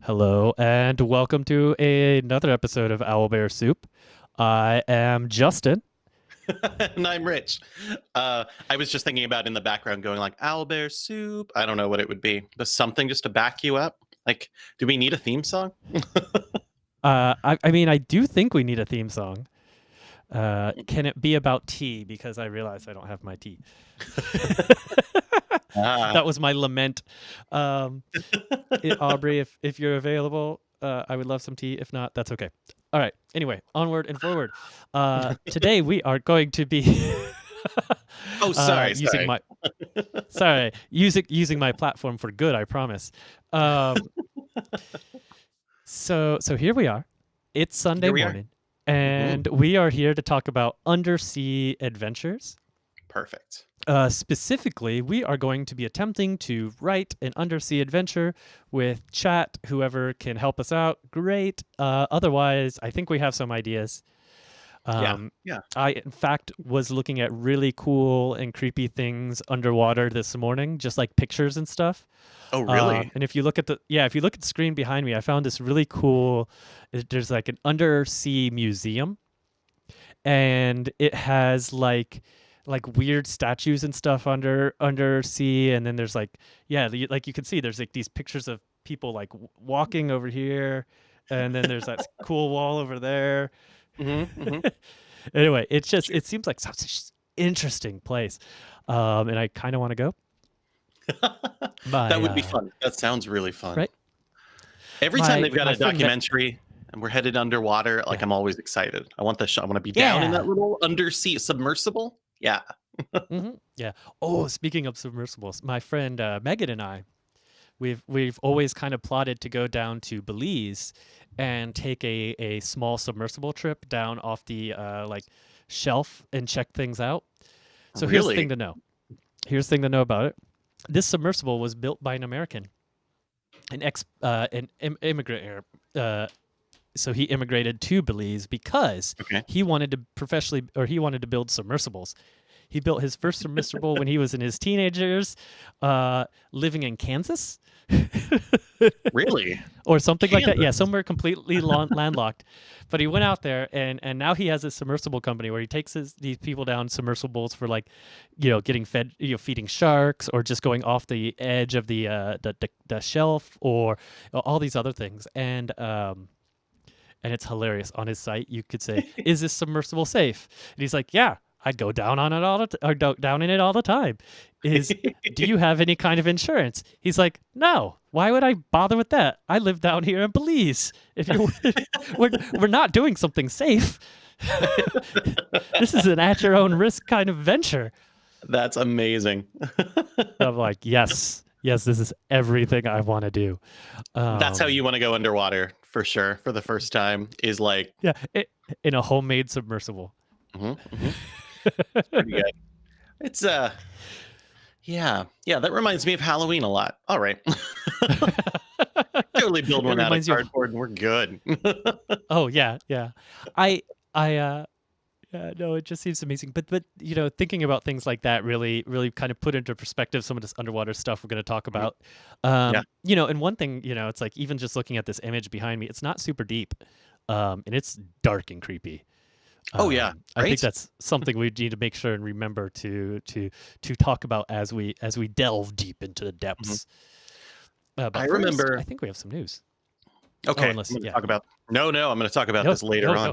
Hello, and welcome to another episode of Owlbear Soup. I am Justin. And I'm Rich. I was just thinking about in the background going like owlbear soup. I don't know what it would be. But something just to back you up. Like, do we need a theme song? I mean, I do think we need a theme song. Can it be about tea? Because I realize I don't have my tea. That was my lament. Aubrey, if you're available, I would love some tea. If not, that's okay. All right. Anyway, onward and forward. Today we are going to be using my platform for good. I promise. So here we are. It's Sunday morning, and we are here to talk about undersea adventures. Perfect. Specifically, we are going to be attempting to write an undersea adventure with chat. Whoever can help us out, great. Otherwise, I think we have some ideas. Yeah. I, in fact, was looking at really cool and creepy things underwater this morning, just like pictures and stuff. Oh, really? And if you look at the screen behind me, I found this really cool. There's like an undersea museum, and it has like weird statues and stuff undersea, and then there's like you can see there's like these pictures of people like walking over here, and then there's that cool wall over there. Anyway, it seems like such an interesting place, and I kind of want to go. That would be fun. That sounds really fun. Right? Every time they've got a documentary and we're headed underwater, like I'm always excited. I want I want to be down in that little undersea submersible. Yeah. Yeah. Oh, speaking of submersibles, my friend Megan and I, we've always kind of plotted to go down to Belize and take a small submersible trip down off the shelf and check things out. So here's the thing to know. Here's the thing to know about it. This submersible was built by an American, an immigrant. So he immigrated to Belize because he wanted to build submersibles. He built his first submersible when he was in his teenage years, living in Kansas. Really? Or something like that. Yeah, somewhere completely landlocked. But he went out there, and now he has a submersible company where he takes these people down submersibles for getting fed, feeding sharks, or just going off the edge of the shelf, or all these other things. And it's hilarious. On his site, you could say, "Is this submersible safe?" And he's like, "Yeah, I'd go down on it down in it all the time." Do you have any kind of insurance? He's like, "No. Why would I bother with that? I live down here in Belize. If you we're not doing something safe. This is an at your own risk kind of venture." That's amazing. I'm like, yes, this is everything I want to do. That's how you want to go underwater for sure. For the first time, is like in a homemade submersible. It's pretty good. It's yeah. That reminds me of Halloween a lot. All right. Totally build one out of cardboard and we're good. Oh yeah. Yeah, no, it just seems amazing. But you know, thinking about things like that really kind of put into perspective some of this underwater stuff we're going to talk Mhm. about. Yeah. You know, and one thing, you know, it's like even just looking at this image behind me, it's not super deep, and it's dark and creepy. Oh yeah. I think Right. that's something we need to make sure and remember to talk about as we delve deep into the Mhm. depths. I But first, I remember. think we have some news. Oh, Okay, I'm unless going to yeah, talk about. No, no, I'm going to talk about no, this later no, on.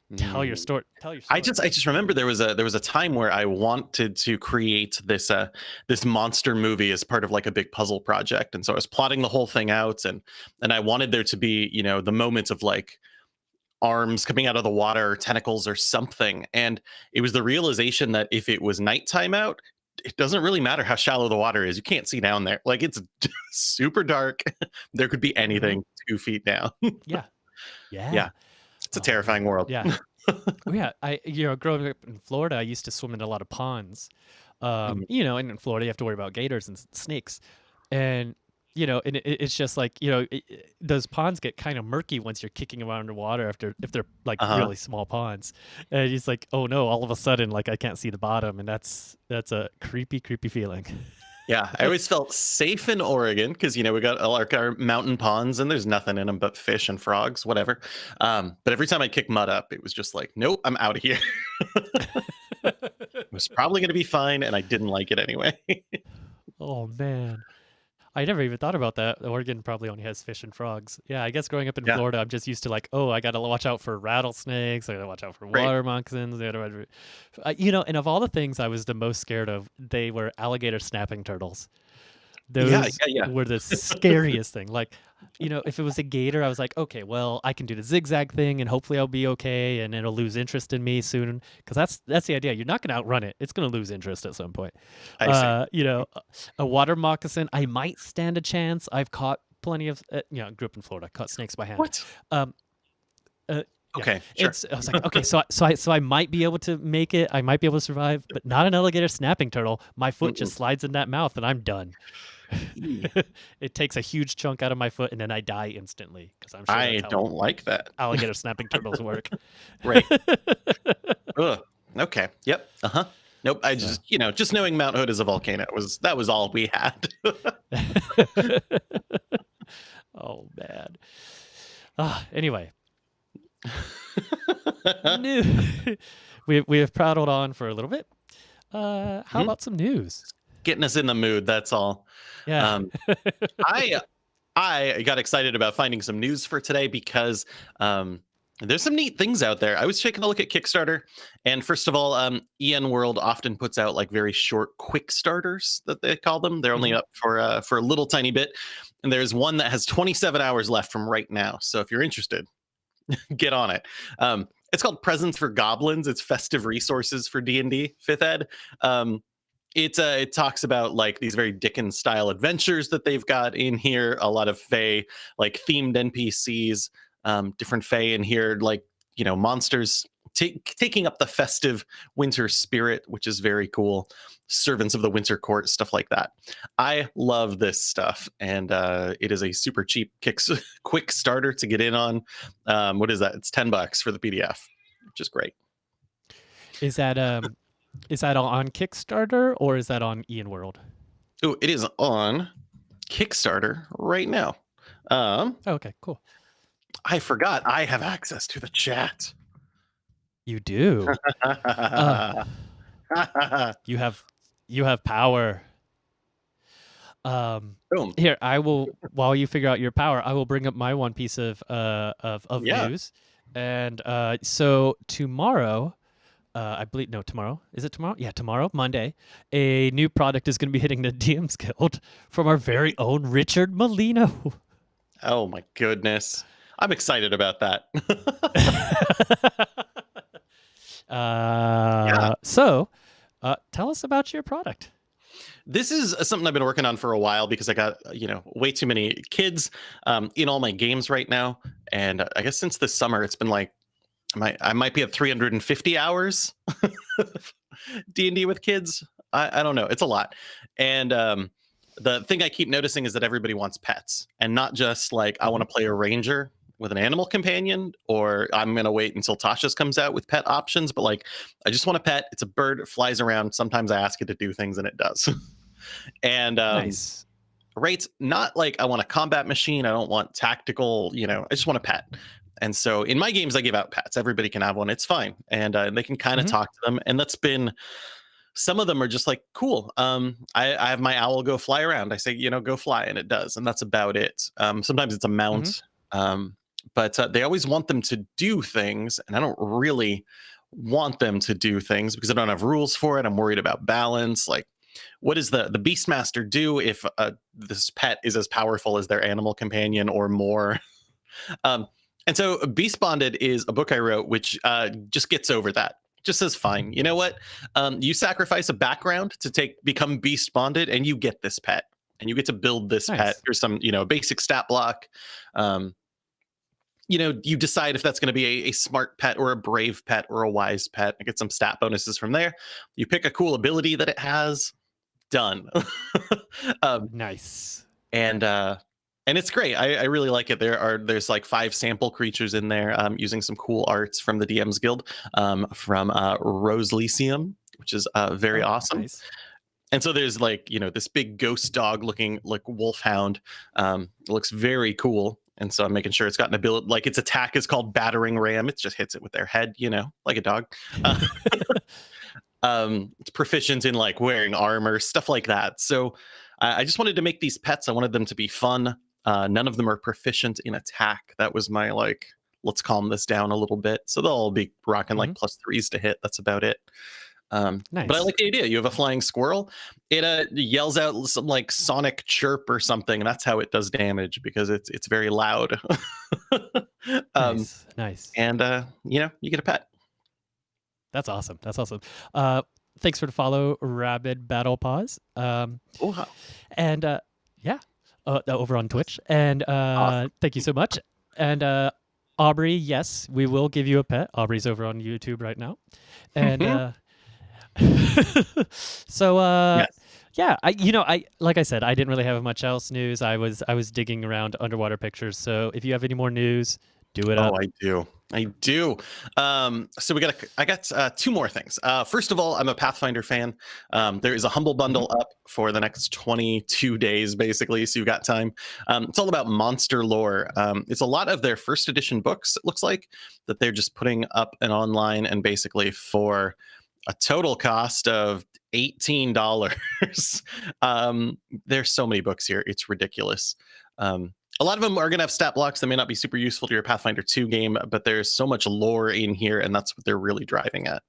no. Tell your Mm. story. Tell your I story. just I just remember there was a time where I wanted to create this monster movie as part of like a big puzzle project, and so I was plotting the whole thing out, and I wanted there to be, the moments of like arms coming out of the water, or tentacles or something. And it was the realization that if it was nighttime out, it doesn't really matter how shallow the water is. You can't see down there. Like it's super dark. There could be Hmm. anything 2 feet down. Yeah, Yeah, yeah. it's a Oh terrifying man, world. yeah. Oh, yeah, you know, growing up in Florida, I used to swim in a lot of ponds. Mhm. You know, and in Florida, you have to worry about gators and snakes, and you know, and it's just like you know, those ponds get kind of murky once you're kicking them underwater after if they're like Uh-huh. really small ponds, and it's like, oh no, all of a sudden, like I can't see the bottom, and that's a creepy feeling. Yeah, I always felt safe in Oregon because we got all our mountain ponds and there's nothing in them but fish and frogs, whatever. But every time I kick mud up, it was just like, nope, I'm out of here. It was probably going to be fine, and I didn't like it anyway. Oh man. I never even thought about that. Oregon probably only has fish and frogs. Yeah, I guess growing up in Yeah, Florida, I'm just used to like, oh, I gotta watch out for rattlesnakes. I gotta watch out for right. water moccasins. You know, and of all the things I was the most scared of, they were alligator snapping turtles. Yeah, Those yeah, yeah. were the scariest thing. Like, you know, if it was a gator, I was like, okay, well, I can do the zigzag thing, and hopefully I'll be okay, and it'll lose interest in me soon. Because that's the idea. You're not gonna outrun it. It's gonna lose interest at some point. I see. You know, a water moccasin, I might stand a chance. I've caught plenty of, you know, I grew up in Florida, caught snakes by hand. What? Um, yeah, Okay, sure. I was like, okay, so I might be able to make it. I might be able to survive, but not an alligator snapping turtle. My foot Mm-mm. just slides in that mouth, and I'm done. Eee. It takes a huge chunk out of my foot, and then I die instantly because I'm sure that's I how don't like that. alligator snapping turtles work. Right. Ugh. Okay. Yep. Uh-huh. Nope. I So, just knowing Mount Hood is a volcano was all we had. oh man. Anyway, new. We have prattled on for a little bit. How Mhm. about some news? Getting us in the mood, that's all. Yeah. Um, I I got excited about finding some news for today because there's some neat things out there. I was taking a look at Kickstarter, and first of all, EN World often puts out like very short, quick starters that they call them. They're only Mhm. up for a little tiny bit, and there's one that has 27 hours left from right now. So if you're interested, get on it. It's called Presents for Goblins. It's festive resources for D&D 5th ed. Um, it talks about like these very Dickens style adventures that they've got in here. A lot of Fae like themed NPCs, different Fae in here, like monsters taking up the festive winter spirit, which is very cool. Servants of the Winter Court, stuff like that. I love this stuff, and it is a super cheap quick starter to get in on. What is that? It's $10 for the PDF, which is great. Is that all on Kickstarter or is that on Ian World? Oh, it is on Kickstarter right now. Oh, okay, cool. I forgot I have access to the chat. You do. Uh, you have power. Boom. Here, I will while you figure out your power, I will bring up my one piece of Yeah. news. And so tomorrow, I believe no, tomorrow. Is it tomorrow? Yeah, tomorrow, Monday. A new product is going to be hitting the DM's Guild from our very own Richard Molino. Oh my goodness. I'm excited about that. Yeah. So, tell us about your product. This is something I've been working on for a while because I got, way too many kids in all my games right now. And I guess since this summer, it's been like, I might be at 350 hours D&D with kids. I don't know. It's a lot. And the thing I keep noticing is that everybody wants pets, and not just like, I want Mhm. to play a ranger. with an animal companion, or I'm gonna wait until Tasha's comes out with pet options. But like, I just want a pet. It's a bird. It flies around. Sometimes I ask it to do things, and it does. And Nice. right, not like I want a combat machine. I don't want tactical. I just want a pet. And so in my games, I give out pets. Everybody can have one. It's fine, and they can kind of Hmm. talk to them. And that's been some of them are just like cool. I have my owl go fly around. I say, go fly, and it does, and that's about it. Sometimes it's a Hmm. mount, but they always want them to do things, and I don't really want them to do things because I don't have rules for it. I'm worried about balance. Like, what does the Beastmaster do if this pet is as powerful as their animal companion or more? Um, and so Beast Bonded is a book I wrote, which just gets over that. Just says, fine, you know what? You sacrifice a background to become Beast Bonded, and you get this pet, and you get to build this pet. Nice. Here's some, basic stat block. Um, you decide if that's going to be a smart pet or a brave pet or a wise pet, and get some stat bonuses from there. You pick a cool ability that it has. Done. um, Nice. and it's great. I really like it. There's like 5 sample creatures in there, using some cool arts from the DM's Guild, from Rose Lyceum, which is very Oh, awesome. nice. And so there's like this big ghost dog looking like wolfhound. It looks very cool. And so I'm making sure it's got an ability, like its attack is called Battering Ram. It just hits it with their head, like a dog. Uh, it's proficient in like wearing armor, stuff like that. So I just wanted to make these pets. I wanted them to be fun. None of them are proficient in attack. That was my like, let's calm this down a little bit. So they'll all be rocking Hmm. like +3s to hit. That's about it. But I Nice. like the idea. You have a flying squirrel. It yells out some like sonic chirp or something. And that's how it does damage because it's very loud. um, Nice. Nice. and you get a pet. That's awesome. That's awesome. Uh, Thanks for the follow, Rabid Battle Pause. Oh, wow. And yeah, over on Twitch. And Awesome. thank you so much. And Aubrey, yes, we will give you a pet. Aubrey's over on YouTube right now. And so Yes. yeah, I like I said, I didn't really have much else news. I was digging around underwater pictures. So if you have any more news, do it up. Oh, I do. I do. So I got 2 more things. First of all, I'm a Pathfinder fan. There is a Humble Mhm. Bundle up for the next 22 days, basically. So you've got time. It's all about monster lore. It's a lot of their first edition books, it looks like, that they're just putting up and online, and basically for a total cost of $18. There's so many books here. It's ridiculous. A lot of them are going to have stat blocks that may not be super useful to your Pathfinder 2 game, but there's so much lore in here, and that's what they're really driving at.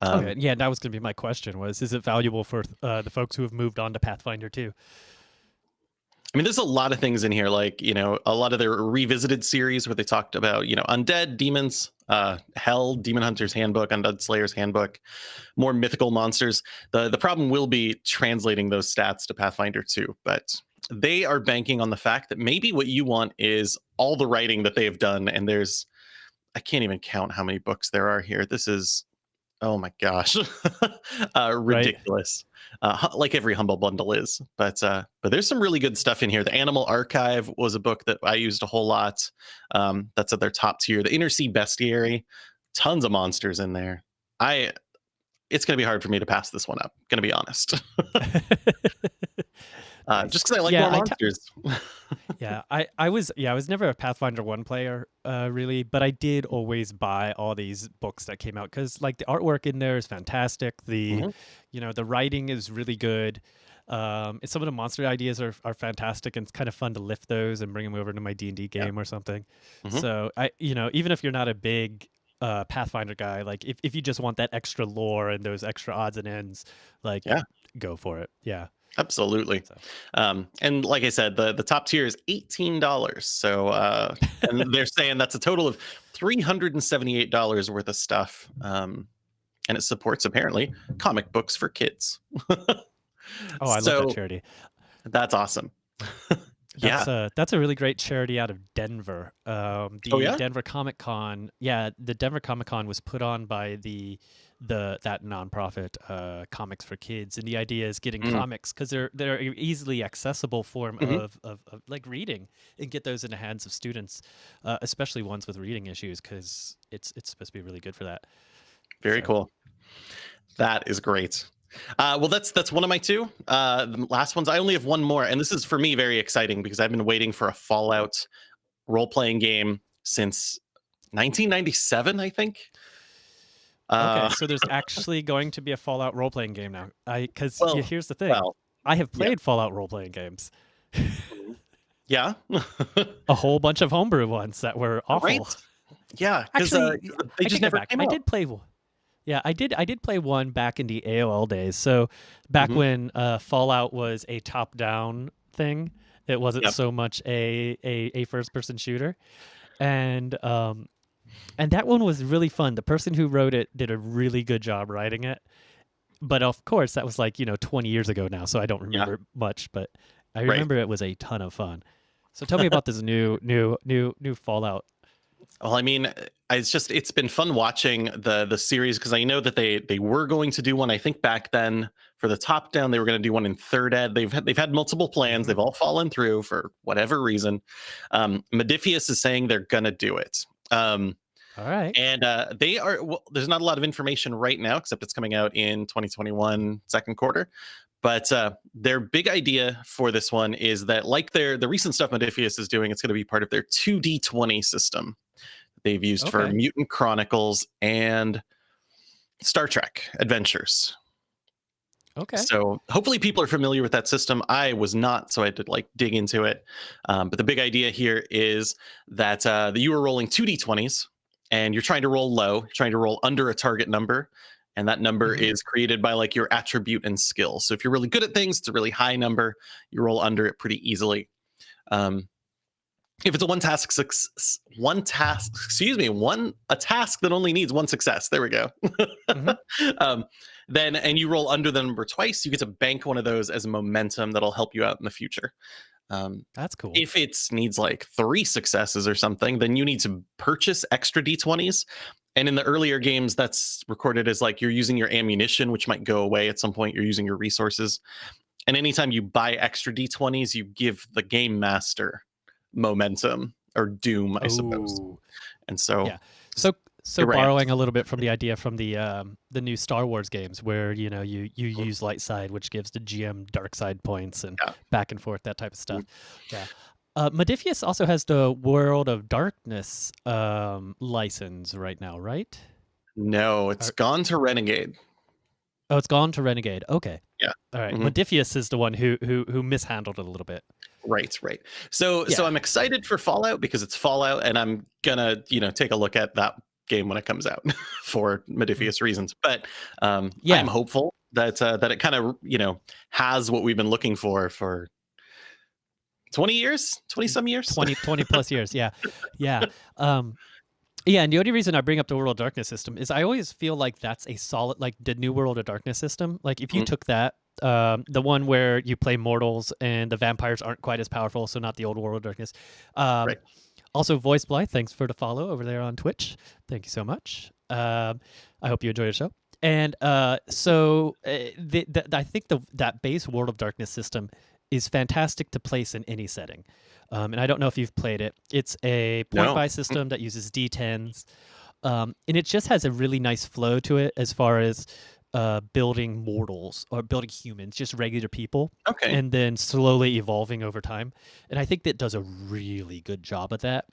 Okay, Um, yeah, that was going to be my question: is it valuable for the folks who have moved on to Pathfinder 2? I mean, there's a lot of things in here, like, a lot of their revisited series where they talked about, undead, demons, hell, Demon Hunter's Handbook, Undead Slayer's Handbook, more mythical monsters. The problem will be translating those stats to Pathfinder 2, but they are banking on the fact that maybe what you want is all the writing that they have done. And I can't even count how many books there are here. This is, oh my gosh, Right. ridiculous. Like every Humble Bundle is, but there's some really good stuff in here. The Animal Archive was a book that I used a whole lot. That's at their top tier. The Undersea Bestiary, tons of monsters in there. It's going to be hard for me to pass this one up. Going to be honest, Nice. just because I like Yeah, more monsters. I was never a Pathfinder 1 player really, but I did always buy all these books that came out cuz like the artwork in there is fantastic. Mhm. The writing is really good. And some of the monster ideas are fantastic, and it's kind of fun to lift those and bring them over to my D&D Yeah. game or something. Mhm. So even if you're not a big Pathfinder guy, like if you just want that extra lore and those extra odds and ends, like Yeah. go for it. Yeah. Absolutely. So And like I said, the top tier is $18. So, and they're saying that's a total of $378 worth of stuff. And it supports apparently comic books for kids. oh, I love that So charity. that's awesome. Yeah. That's a really great charity out of Denver. Oh, The yeah. Denver Comic Con. Yeah, the Denver Comic Con was put on by the that nonprofit Comics for Kids, and the idea is getting Mm. comics because they're an easily accessible form Mhm. of like reading, and get those in the hands of students, especially ones with reading issues, because it's supposed to be really good for that. Very So cool. That is great. Well, that's one of my two. The last ones. I only have one more, and this is for me very exciting because I've been waiting for a Fallout role playing game since 1997, I think. okay, Uh, so there's actually going to be a Fallout role playing game now. Because well, here's the thing, well, I have yeah, played Fallout role playing games, mhm. Yeah, a whole bunch of homebrew ones that were right. awful. Yeah, because Actually, they I just take that never back. came I out. did play. Yeah, I did play one back in the AOL days. So back Hmm. when Fallout was a top-down thing, it wasn't Yep. so much a first-person shooter, and and that one was really fun. The person who wrote it did a really good job writing it. But of course, that was like 20 years ago now, so I don't Yeah. remember much. But I Right. remember it was a ton of fun. So tell me about this new Fallout. Well, I mean, it's been fun watching the series because I know that they were going to do one. I think back then for the top down, they were going to do one in third ed. They've had multiple plans. Hmm. They've all fallen through for whatever reason. Modifius is saying they're going to do it. All right. And they are. Well, there's not a lot of information right now, except it's coming out in 2021 second quarter. But their big idea for this one is that, like the recent stuff Modifius is doing, it's going to be part of their 2D20 system they've used for Okay. Mutant Chronicles and Star Trek Adventures. Okay. So hopefully people are familiar with that system. I was not, so I had to like dig into it. But the big idea here is that you are rolling 2d20s and you're trying to roll low, you're trying to roll under a target number. And that number Hmm. is created by like your attribute and skill. So if you're really good at things, it's a really high number. You roll under it pretty easily. Um, if it's a a task that only needs one success. There we go. Hmm. um, then and you roll under the number twice, you get to bank one of those as momentum that'll help you out in the future. That's cool. If it needs like 3 successes or something, then you need to purchase extra d20s. And in the earlier games, that's recorded as like you're using your ammunition, which might go away at some point. You're using your resources. And anytime you buy extra d20s, you give the game master momentum or doom, I suppose. Oh, And so yeah. So it ramps. borrowing a little bit from the idea from the new Star Wars games, where you use light side, which gives the GM dark side points, and Yeah. back and forth, that type of stuff. Yeah. Modifius also has the World of Darkness license right now, right? No, it's Or- gone to Renegade. oh, it's gone to Renegade. Okay. Yeah. All right. Mhm. Modifius is the one who mishandled it a little bit. Right. So Yeah. I'm excited for Fallout because it's Fallout, and I'm gonna take a look at that game when it comes out for Modifius reasons. But Yeah. I'm hopeful that it kind of has what we've been looking for 20 years, 20 some years. 20 plus years. Yeah. Yeah. Yeah, and the only reason I bring up the World of Darkness system is I always feel like that's a solid, like the new World of Darkness system. Like if you Mhm. took that, the one where you play mortals and the vampires aren't quite as powerful, so not the old World of Darkness. Right. Also, Voice Blythe, thanks for the follow over there on Twitch. Thank you so much. I hope you enjoy the show. And I think that base World of Darkness system is fantastic to place in any setting. And I don't know if you've played it. It's a point buy system that uses D10s. And it just has a really nice flow to it as far as building mortals or building humans, just regular people, Okay. and then slowly evolving over time. And I think that does a really good job of that.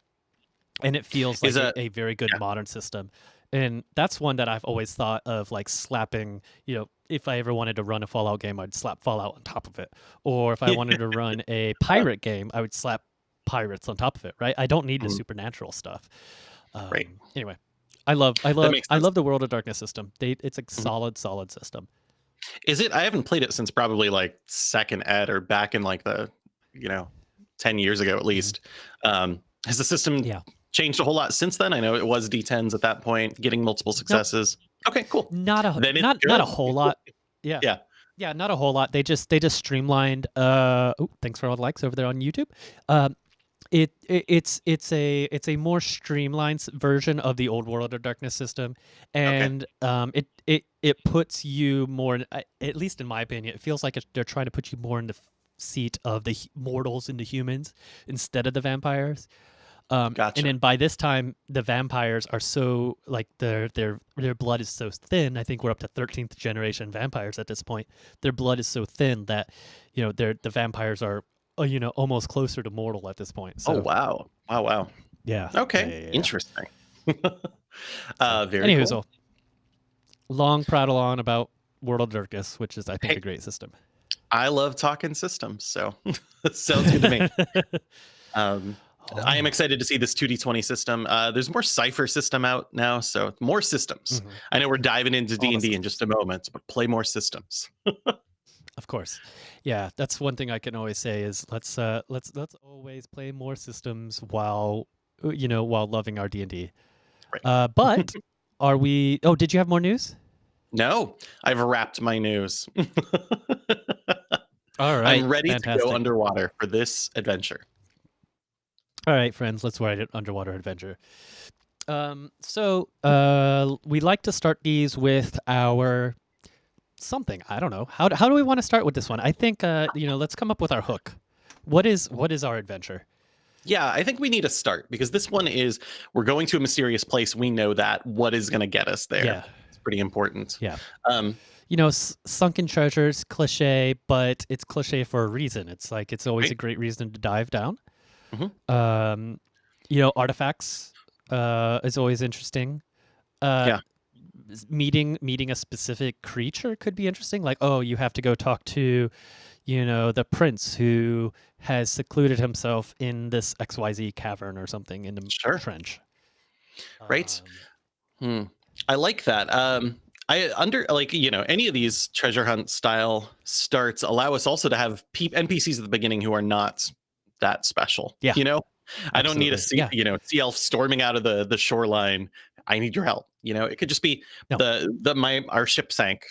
And it feels like a very good modern system. And that's one that I've always thought of, like slapping, if I ever wanted to run a Fallout game, I'd slap Fallout on top of it. Or if I wanted to run a pirate game, I would slap pirates on top of it, right? I don't need the supernatural stuff. Right. Anyway, I love the World of Darkness system. It's a solid system. Is it? I haven't played it since probably like second ed or back in like the 10 years ago at least. Has the system changed a whole lot since then? I know it was D10s at that point, getting multiple successes. Nope. Okay, cool. Not a whole lot. Yeah. Yeah, not a whole lot. They just streamlined. Thanks for all the likes over there on YouTube. It's a more streamlined version of the old World of Darkness system, Okay. and it puts you more. At least in my opinion, it feels like they're trying to put you more in the seat of the mortals and the humans instead of the vampires. And Gotcha. then by this time, the vampires are so like their blood is so thin. I think we're up to 13th generation vampires at this point. Their blood is so thin that the vampires are almost closer to mortal at this point. Oh, So wow. Wow, wow. yeah, yeah, Okay. yeah, yeah. Interesting. So Very anywho, cool. so long prattle on about World of Darkness, which is I think Hey, a great system. I love talking systems, so sounds good to me. Um, I am Oh. excited to see this 2D20 system. There's more Cypher system out now, so more systems. Mhm. I know we're diving into All the D&D in systems. just a moment, but play more systems. Of course. Yeah, that's one thing I can always say is let's always play more systems while loving our D&D. Right. But are we did you have more news? No, I've wrapped my news. All right. I'm ready to go Fantastic. underwater for this adventure. All right, friends, let's write an underwater adventure. We like to start these with our something. I don't know. How do we want to start with this one? I think let's come up with our hook. What is our adventure? Yeah, I think we need a start because this one is we're going to a mysterious place. We know that. What is going to get us there? Yeah. It's pretty important. Yeah. Um, Sunken treasures, cliche, but it's cliche for a reason. It's like it's always a right? great reason to dive down. Mhm. Artifacts is always interesting. Uh, Yeah. meeting a specific creature could be interesting. Like, oh, you have to go talk to, the prince who has secluded himself in this XYZ cavern or something in the Sure. trench. Right. Um, I like that. I under like any of these treasure hunt style starts allow us also to have NPCs at the beginning who are not that special. yeah, I don't need a absolutely. Yeah. sea elf storming out of the shoreline. I need your help. It could just be No. our ship sank.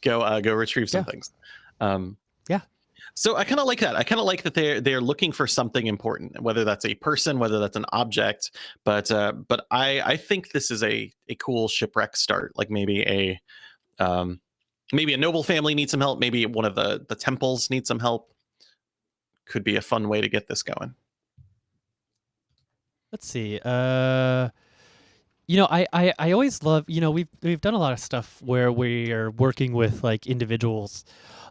Go retrieve some Yeah. things. Um, Yeah. so I kind of like that. I kind of like that they're looking for something important, whether that's a person, whether that's an object. But I think this is a cool shipwreck start. Like um, maybe a noble family needs some help. Maybe one of the temples needs some help. Could be a fun way to get this going. Let's see. I always love, we've done a lot of stuff where we're working with like individuals.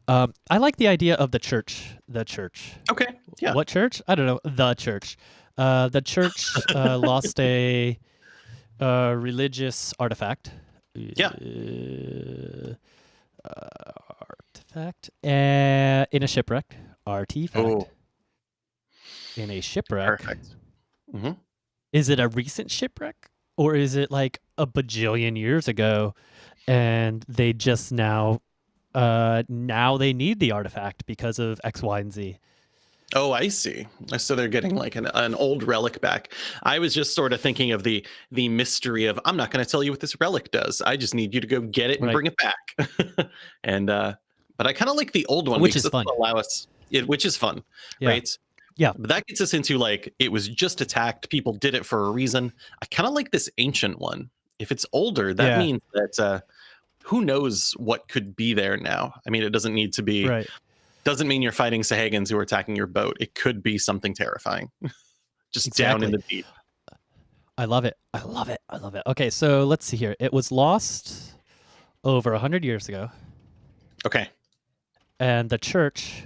I like the idea of the church. The church. Okay. Yeah. What church? I don't know. The church. The church lost a religious artifact. Yeah. Artifact in a shipwreck. Artifact. Oh, In a shipwreck. perfect. Hmm. Is it a recent shipwreck or is it like a bajillion years ago and they just now they need the artifact because of X, Y, and Z? Oh, I see. So they're getting like an old relic back. I was just sort of thinking of the mystery of I'm not going to tell you what this relic does. I just need you to go get it and Right. bring it back. And but I kind of like the old one Which because is fun. it'll allow us which is fun, Yeah. right? Yeah. But that gets us into like it was just attacked. People did it for a reason. I kind of like this ancient one. If it's older, that Yeah. means that who knows what could be there now. I mean, it doesn't need to be. Right. Doesn't mean you're fighting Sahagins who are attacking your boat. It could be something terrifying. Just down in Exactly. the deep. I love it. I love it. I love it. Okay, so let's see here. It was lost over 100 years ago, Okay. and the church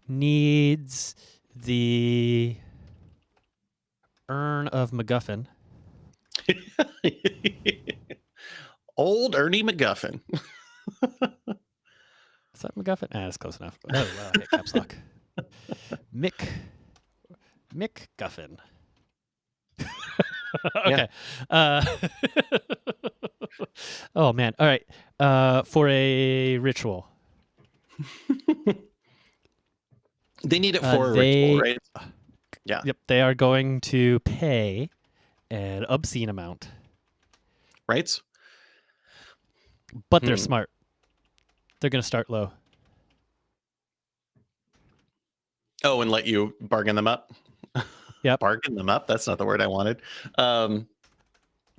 needs the urn of MacGuffin. Old Ernie MacGuffin. Is that MacGuffin? Ah, that's close enough. Oh, wow, I hit caps lock. Mick Guffin. Okay. Oh man. All right. For a ritual. They need it for a ritual, right? Yeah. Yep. They are going to pay an obscene amount, Right? but they're smart. They're going to start low. Oh, and let you bargain them up. Yep. Bargain them up. That's not the word I wanted. No,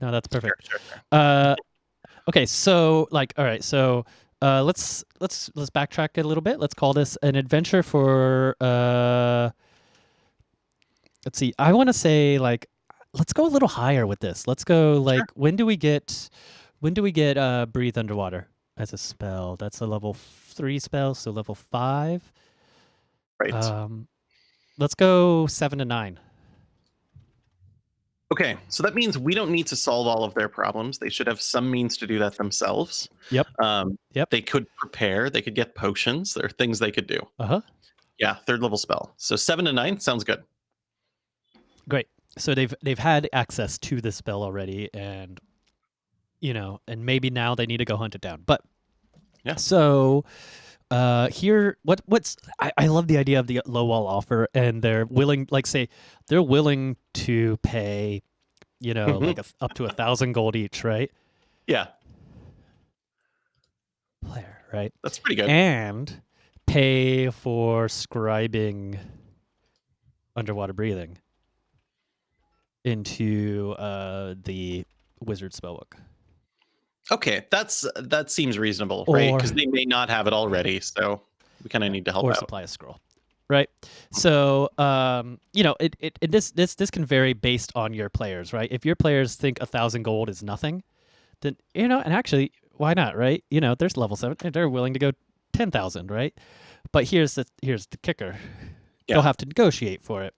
that's perfect. Sure. Okay, so like, all right, so let's backtrack a little bit. Let's call this an adventure for let's see. I want to say like let's go a little higher with this. Let's go like Sure. when do we get breathe underwater as a spell? That's a level 3 spell, so level 5. Right. Let's go 7 to 9. Okay, so that means we don't need to solve all of their problems. They should have some means to do that themselves. Yep. Yep. They could prepare. They could get potions. There are things they could do. Uh-huh. Yeah, 3rd level spell. So 7 to 9 sounds good. Great. So they've had access to this spell already, and and maybe now they need to go hunt it down. But Yeah. So here I love the idea of the low wall offer, and they're willing, like say they're willing to pay, like up to 1,000 gold each, right? Yeah, Player, right? that's pretty good. And pay for scribing underwater breathing into the wizard spellbook. Okay, that seems reasonable, right? Because they may not have it already, so we kind of need to help or out. supply a scroll, right? So this can vary based on your players, right? If your players think 1,000 gold is nothing, then and actually why not, right? There's level 7, and they're willing to go 10,000, right? But here's the kicker: Yeah. they'll have to negotiate for it.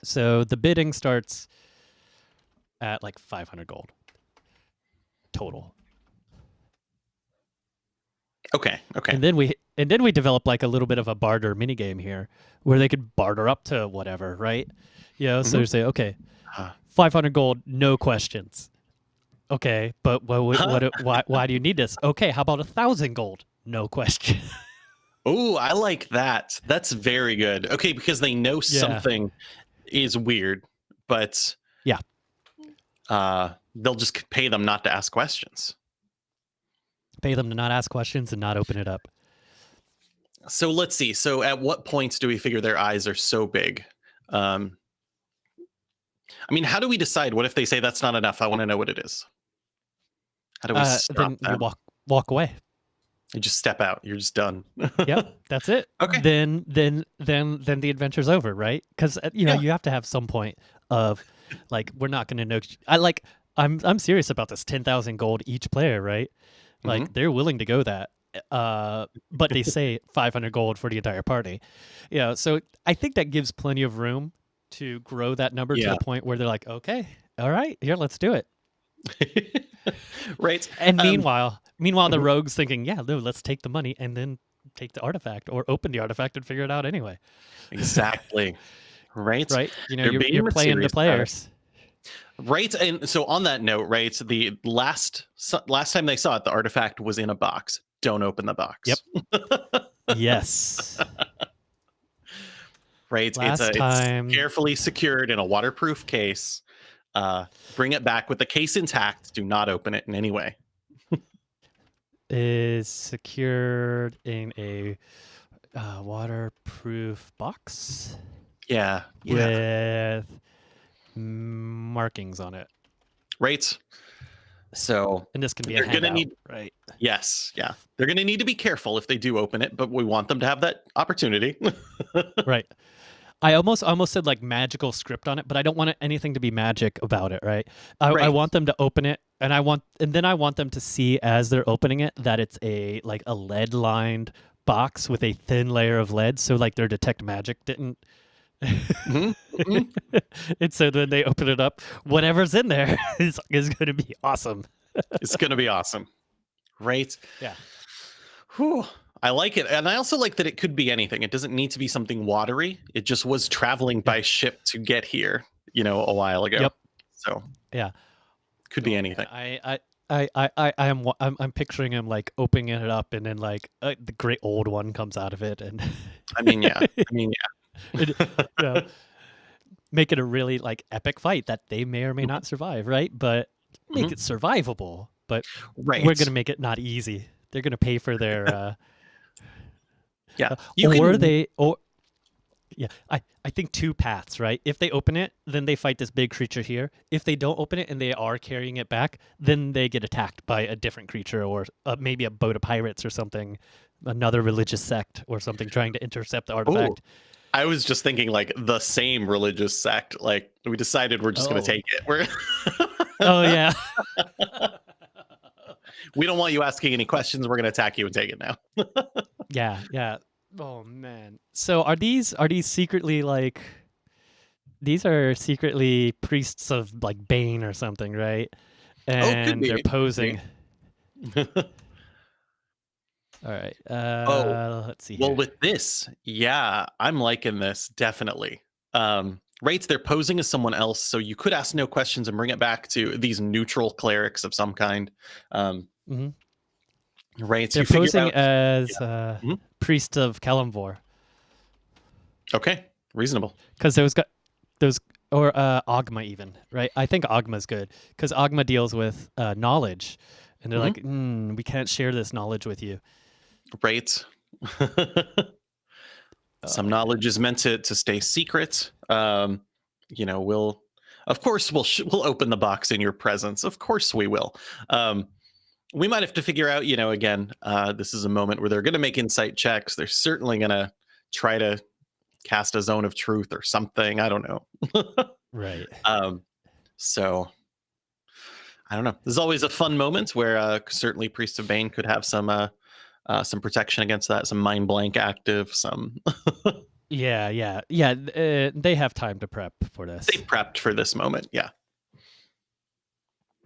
So the bidding starts at like 500 gold total. Okay. And then we develop like a little bit of a barter mini game here, where they could barter up to whatever, right? So you say, okay, 500 gold, no questions. Okay, but why do you need this? Okay, how about 1,000 gold, no question. Oh, I like that. That's very good. Okay, because they know something is weird, but yeah, they'll just pay them not to ask questions. Pay them to not ask questions and not open it up. So let's see. So at what points do we figure their eyes are so big? I mean, how do we decide? What if they say that's not enough? I want to know what it is. How do we stop then them? you walk away. You just step out. You're just done. Yep, that's it. Okay. Then the adventure's over, right? Because you have to have some point of like, we're not going to know. I'm serious about this. 10,000 gold each player, right? Like they're willing to go that. But they say 500 gold for the entire party. So I think that gives plenty of room to grow that number to the point where they're like, okay, all right, here, let's do it. Right. And meanwhile, the rogue's thinking, yeah, no, let's take the money and then take the artifact, or open the artifact and figure it out anyway. Exactly. Right. You're playing the players. Right. And so on that note, right, so the last time they saw it, the artifact was in a box. Don't open the box. Yep. Yes. Right. Last time, it's carefully secured in a waterproof case. Bring it back with the case intact. Do not open it in any way. Is secured in a waterproof box. Yeah. With markings on it. Right. So, and this can be a handout, right? Yes. Yeah. They're going to need to be careful if they do open it, but we want them to have that opportunity. Right. I almost said like magical script on it, but I don't want anything to be magic about it, right? I want them to open it, and then I want them to see as they're opening it that it's a lead lined box with a thin layer of lead, so like their detect magic didn't. And so when they open it up, whatever's in there is going to be awesome. It's going to be awesome, right? Yeah. Whew. I like it, and I also like that it could be anything. It doesn't need to be something watery. It just was traveling by ship to get here, a while ago. Yep. So yeah, could be anything. I'm picturing him like opening it up, and then like the great old one comes out of it, and I mean, yeah. Make it a really like epic fight that they may or may not survive, right? But make it survivable. But we're gonna make it not easy. They're gonna pay for their. Yeah, Yeah, I think two paths, right? If they open it, then they fight this big creature here. If they don't open it and they are carrying it back, then they get attacked by a different creature or maybe a boat of pirates or something, another religious sect or something trying to intercept the Oh, artifact. I was just thinking like the same religious sect. Like we decided we're just going to Oh, take it. We're oh yeah, we don't want you asking any questions. We're going to attack you and take it now. yeah, yeah. Oh man. So are these secretly like these are secretly priests of like Bane or something, right? Oh, could And they're be. Could posing. be. All right. Oh, Let's see well, here. with this, yeah, I'm liking this definitely. Rates, they're posing as someone else, so you could ask no questions and bring it back to these neutral clerics of some kind. Um, Hmm. rates, They're you figure posing out. as Yeah. Mhm. priests of Kalimvor Okay, reasonable. because those or Ogma even, right? I think Ogma's good because Ogma deals with knowledge, and they're Mhm. like, we can't share this knowledge with you. Rates. Some Yeah. knowledge is meant to stay secret. We'll, of course, we'll open the box in your presence. Of course, we will. We might have to figure out, again, this is a moment where they're going to make insight checks. They're certainly going to try to cast a zone of truth or something. I don't know. Right. um, so I don't know. There's always a fun moment where certainly Priest of Bane could have some protection against that, some mind blank active, some. Yeah, yeah, yeah. They have time to prep for this, They've prepped for this moment. Yeah.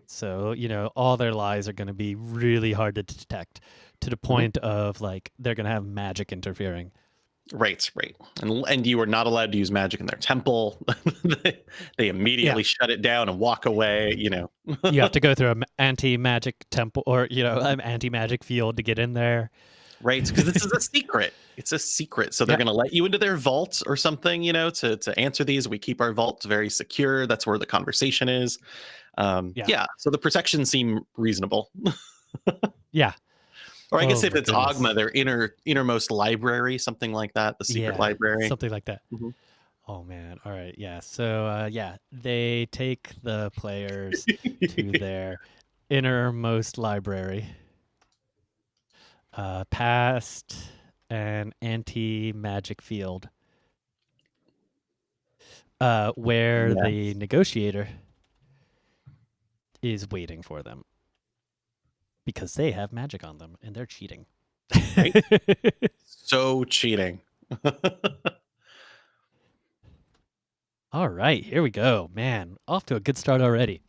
so all their lies are going to be really hard to detect, to the Mhm. point of like they're going to have magic interfering. Right, right. And you are not allowed to use magic in their temple. they Yeah, immediately shut it down and walk away. you have to go through an anti-magic temple or an anti-magic field to get in there. Right, because this is a secret. It's a secret. So they're Yeah, going to let you into their vault or something, to answer these. We keep our vaults very secure. That's where the conversation is. yeah, Yeah, so the protections seem reasonable. yeah. Or I guess Oh if my it's goodness. Ogma, their innermost library, something like that, the secret Yeah, library. something like that. Mhm. Oh man. All right. Yeah. So yeah, they take the players to their innermost library, past an anti-magic field, where the Yes. negotiator is waiting for them because they have magic on them and they're cheating. Right? So cheating. All right, here we go. Man, off to a good start already.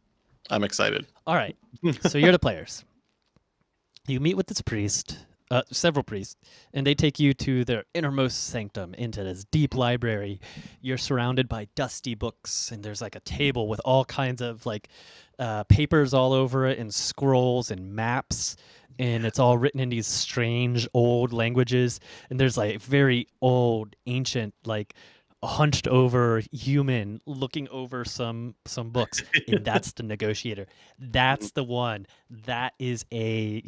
I'm excited. All right, so you're the players. You meet with this priest, several priests, and they take you to their innermost sanctum into this deep library. You're surrounded by dusty books, and there's like a table with all kinds of like papers all over it, and scrolls and maps. And it's all written in these strange old languages. And there's like very old, ancient, like hunched over human looking over some books, and that's the negotiator. That's the one. That is a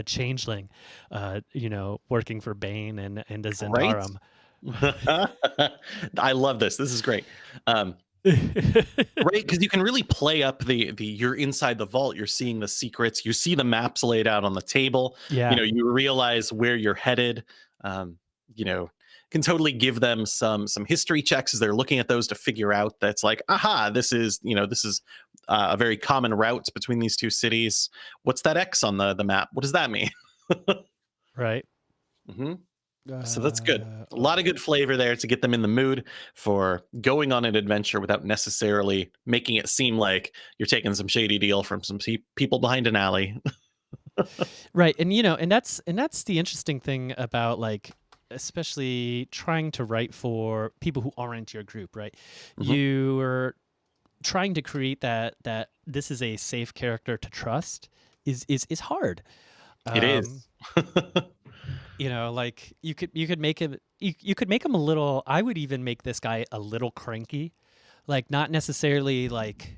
changeling, working for Bane and the Right? Zentarum. I love this. This is great. Right, because you can really play up the you're inside the vault, you're seeing the secrets, you see the maps laid out on the table, Yeah, you realize where you're headed. um, you know, can totally give them some history checks as they're looking at those to figure out that's like, aha, this is a very common route between these two cities. What's that X on the map? What does that mean? right. hmm So that's good. A lot of good Oh, flavor there to get them in the mood for going on an adventure without necessarily making it seem like you're taking some shady deal from some people behind an alley. right. And that's the interesting thing about like especially trying to write for people who aren't your group, right? Mhm. You're trying to create that this is a safe character to trust is hard. It Um, is. like you could make him you could make him a little. I would even make this guy a little cranky, like not necessarily like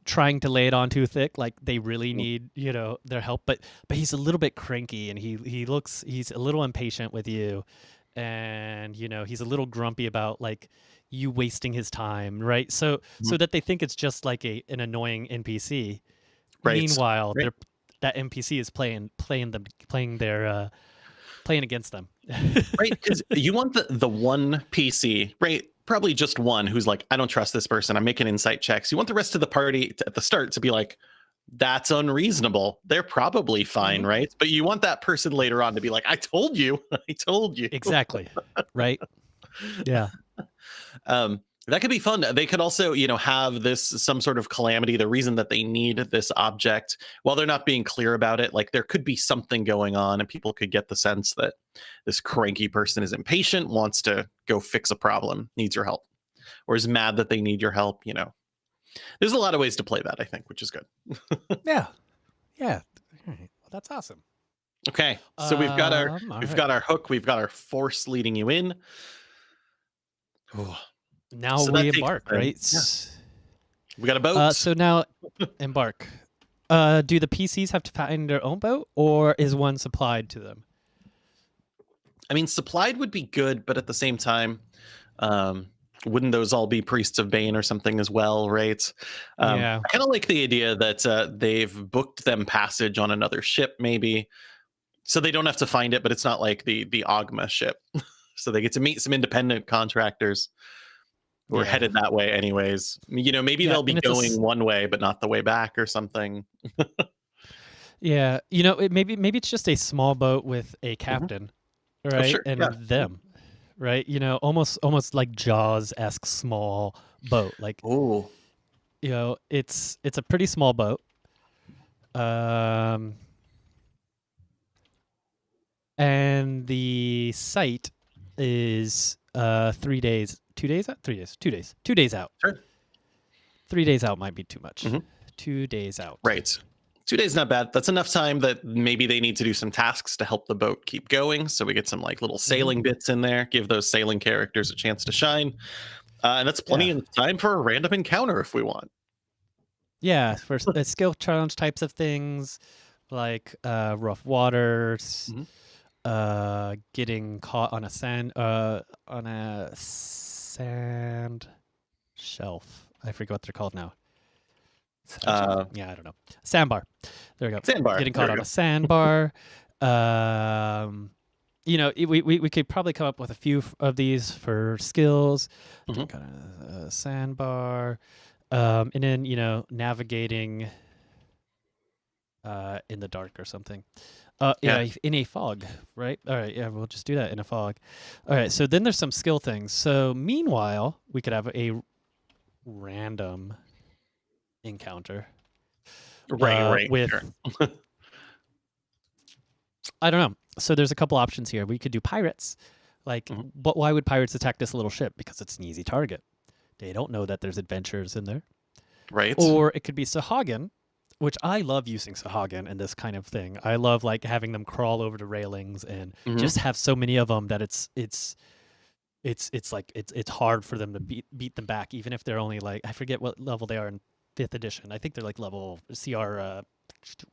trying to lay it on too thick. Like they really need their help, but he's a little bit cranky and he's a little impatient with you, and he's a little grumpy about like you wasting his time, right? So Mhm. that they think it's just like an annoying NPC. Right. Meanwhile, Right. that NPC is playing against them. Right. Because you want the one PC, right? Probably just one who's like, I don't trust this person. I'm making insight checks. You want the rest of the party at the start to be like, that's unreasonable. They're probably fine, Mhm. right? But you want that person later on to be like, I told you. I told you. Exactly. Right? Yeah. That could be fun. They could also, have this some sort of calamity. The reason that they need this object, while they're not being clear about it, like there could be something going on, and people could get the sense that this cranky person is impatient, wants to go fix a problem, needs your help, or is mad that they need your help. There's a lot of ways to play that, I think, which is good. Yeah. Yeah. All right. Well, that's awesome. Okay, so we've got our All we've right. got our hook, we've got our force leading you in. Ooh, Now so we that takes embark, time. right? Yeah, we got a boat. So now embark. Do the PCs have to find their own boat, or is one supplied to them? I mean, supplied would be good, but at the same time, um, wouldn't those all be priests of Bane or something as well, right? Yeah. I kind of like the idea that they've booked them passage on another ship, maybe, so they don't have to find it, but it's not like the Ogma ship, so they get to meet some independent contractors who are Yeah. headed that way, anyways. Maybe Yeah. they'll be And going one way, but not the way back, or something. yeah. Maybe it's just a small boat with a Mhm. captain, Oh, right? sure, yeah. And them, right? Almost like Jaws-esque small boat. Like, Oh, it's a pretty small boat. Um, and the site is 3 days, 2 days out, 3 days, 2 days, 2 days out. sure. 3 days out might be too much. Mhm. 2 days out. Right. 2 days not bad. That's enough time that maybe they need to do some tasks to help the boat keep going. So we get some like little sailing bits in there, give those sailing characters a chance to shine. And that's plenty Yeah. of time for a random encounter if we want. Yeah, for skill challenge types of things like rough waters, Mhm. getting caught on a sand shelf. I forget what they're called now. Yeah, I don't know. Sandbar. There we go. Sandbar. Getting There caught we on go. a sandbar. We could probably come up with a few of these for skills. Mhm. Getting caught on a sandbar. And then, navigating in the dark or something. Yeah. In a fog, right? All right, yeah, we'll just do that in a fog. All right, so then there's some skill things. So meanwhile, we could have a random encounter Right. with Sure. I don't know. So there's a couple options here. We could do pirates. Like, Mhm. but why would pirates attack this little ship? Because it's an easy target. They don't know that there's adventurers in there. Right. Or it could be Sahagin, which I love using Sahagin in this kind of thing. I love like having them crawl over the railings and Mhm. just have so many of them that it's like it's hard for them to beat them back, even if they're only like, I forget what level they are in 5th edition. I think they're like level CR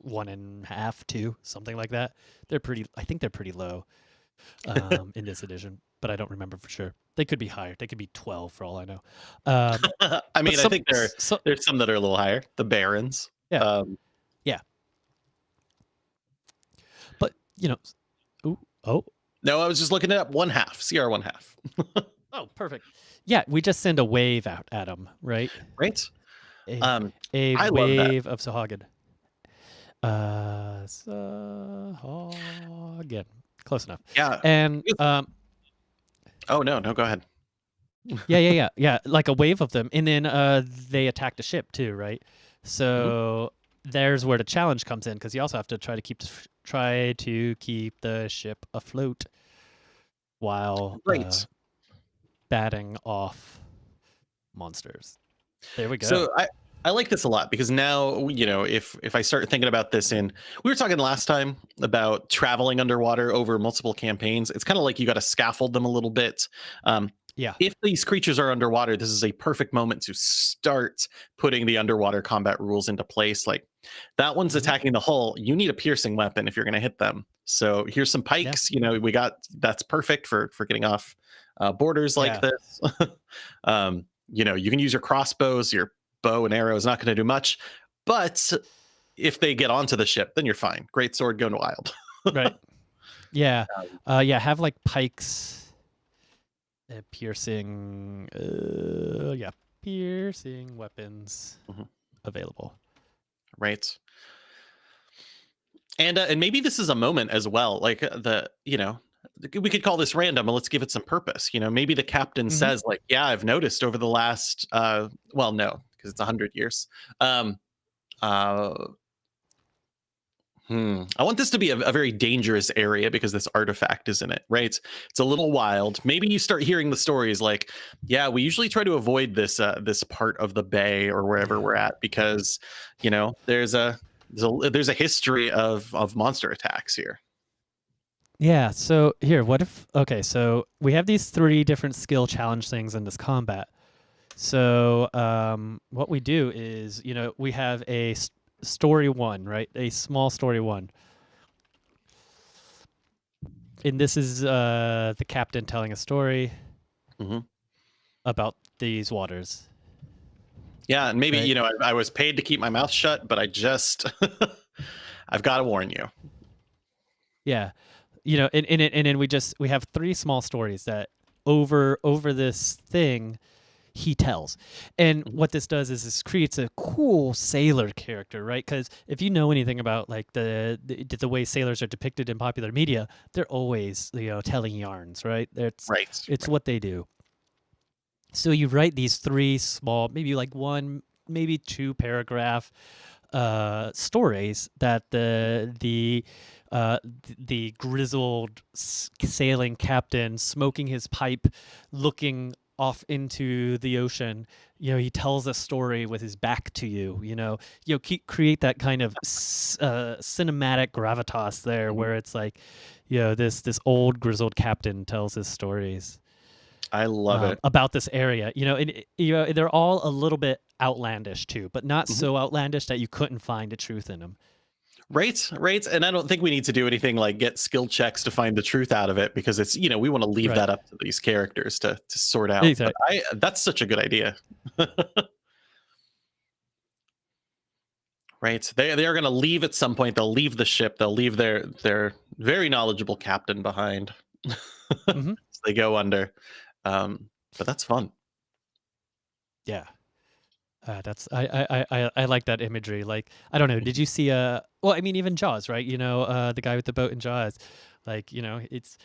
1.5, 2, something like that. I think they're pretty low in this edition, but I don't remember for sure. They could be higher. They could be 12 for all I know. I mean, I think So there's some that are a little higher. The Barons. yeah, Um, yeah. But ooh, oh, no, I was just looking it up. 1/2. CR 1/2. oh, perfect. Yeah, we just send a wave out at them, right? Right. A, I love that. wave of Sahagin. Sahagin. Close enough. Yeah. And Oh no, go ahead. yeah. Like a wave of them, and then they attack the ship too, right? So there's where the challenge comes in, because you also have to try to keep the ship afloat while Right. batting off monsters. There we go. So I like this a lot, because now, if I start thinking about this we were talking last time about traveling underwater over multiple campaigns. It's kind of like you got to scaffold them a little bit. Yeah. If these creatures are underwater, this is a perfect moment to start putting the underwater combat rules into place. Like that one's Hmm. attacking the hull. You need a piercing weapon if you're going to hit them. So here's some Yeah. pikes. We got that's perfect for getting off borders like Yeah. this. You can use your crossbows, your bow and arrow is not going to do much, but if they get onto the ship, then you're fine. Great sword going wild. Right. Yeah. Um, Yeah. Have like pikes, piercing. Yeah. Piercing weapons mhm, available. right. And maybe this is a moment as well, like we could call this random, and let's give it some purpose. Maybe the captain Hmm. says, like, yeah, I've noticed over the last well, no, because it's 100 years. um uh I want this to be a very dangerous area because this artifact is in it, right? It's a little wild. Maybe you start hearing the stories like, yeah, we usually try to avoid this part of the bay or wherever we're at because there's a history of monster attacks here. Yeah. So here, what if? Okay. So we have these 3 different skill challenge things in this combat. So what we do is, we have a story 1, right? A small story 1. And this is the captain telling a story Hmm. about these waters, Yeah, and maybe right? I was paid to keep my mouth shut, but I just I've got to warn you. Yeah. And then we have 3 small stories that over this thing he tells. And Mhm. what this does is this creates a cool sailor character, right? Because if you know anything about like the way sailors are depicted in popular media, they're always telling yarns, right? Right. It's what they do. So you write these 3 small, maybe like 1, maybe 2 paragraph stories that the grizzled sailing captain smoking his pipe, looking off into the ocean, he tells a story with his back to you. Create that kind of cinematic gravitas there, Mhm. where it's like, this old grizzled captain tells his stories I love it. about this area. And they're all a little bit outlandish too, but not Mhm. so outlandish that you couldn't find a truth in them. Right, right. And I don't think we need to do anything like get skill checks to find the truth out of it because we want to leave Right. that up to these characters to sort out. But Exactly. that's such a good idea. Right. They are going to leave at some point. They'll leave the ship. They'll leave their very knowledgeable captain behind. Hmm. So they go under. But that's fun. Yeah. That's I like that imagery. Like, I don't know. Did you see well, I mean, even Jaws, right? The guy with the boat in Jaws. Like, it's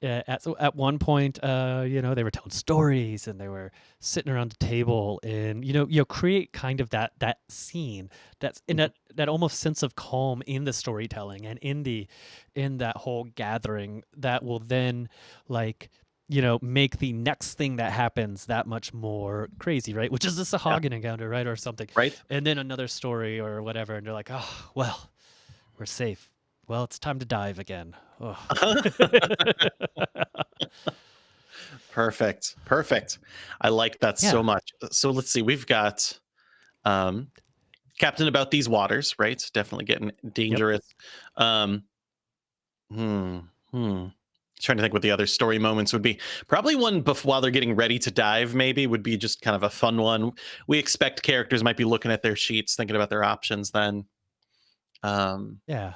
at one point, they were telling stories and they were sitting around the table, and create kind of that scene that's in Mhm. that almost sense of calm in the storytelling and in that whole gathering that will then, like, make the next thing that happens that much more crazy, right? Which is the Yeah. Sahagin encounter, right? Or something. Right. And then another story or whatever, and they're like, oh, well, we're safe. Well, it's time to dive again. Oh. Perfect. Perfect. I like that so Yeah. much. So let's see. We've got um Captain about these waters, right? Definitely getting Yep. dangerous. Um, hmm, hmm. Trying to think what the other story moments would be. Probably one while they're getting ready to dive, maybe would be just kind of a fun one. We expect characters might be looking at their sheets, thinking about their options then. Um, Yeah.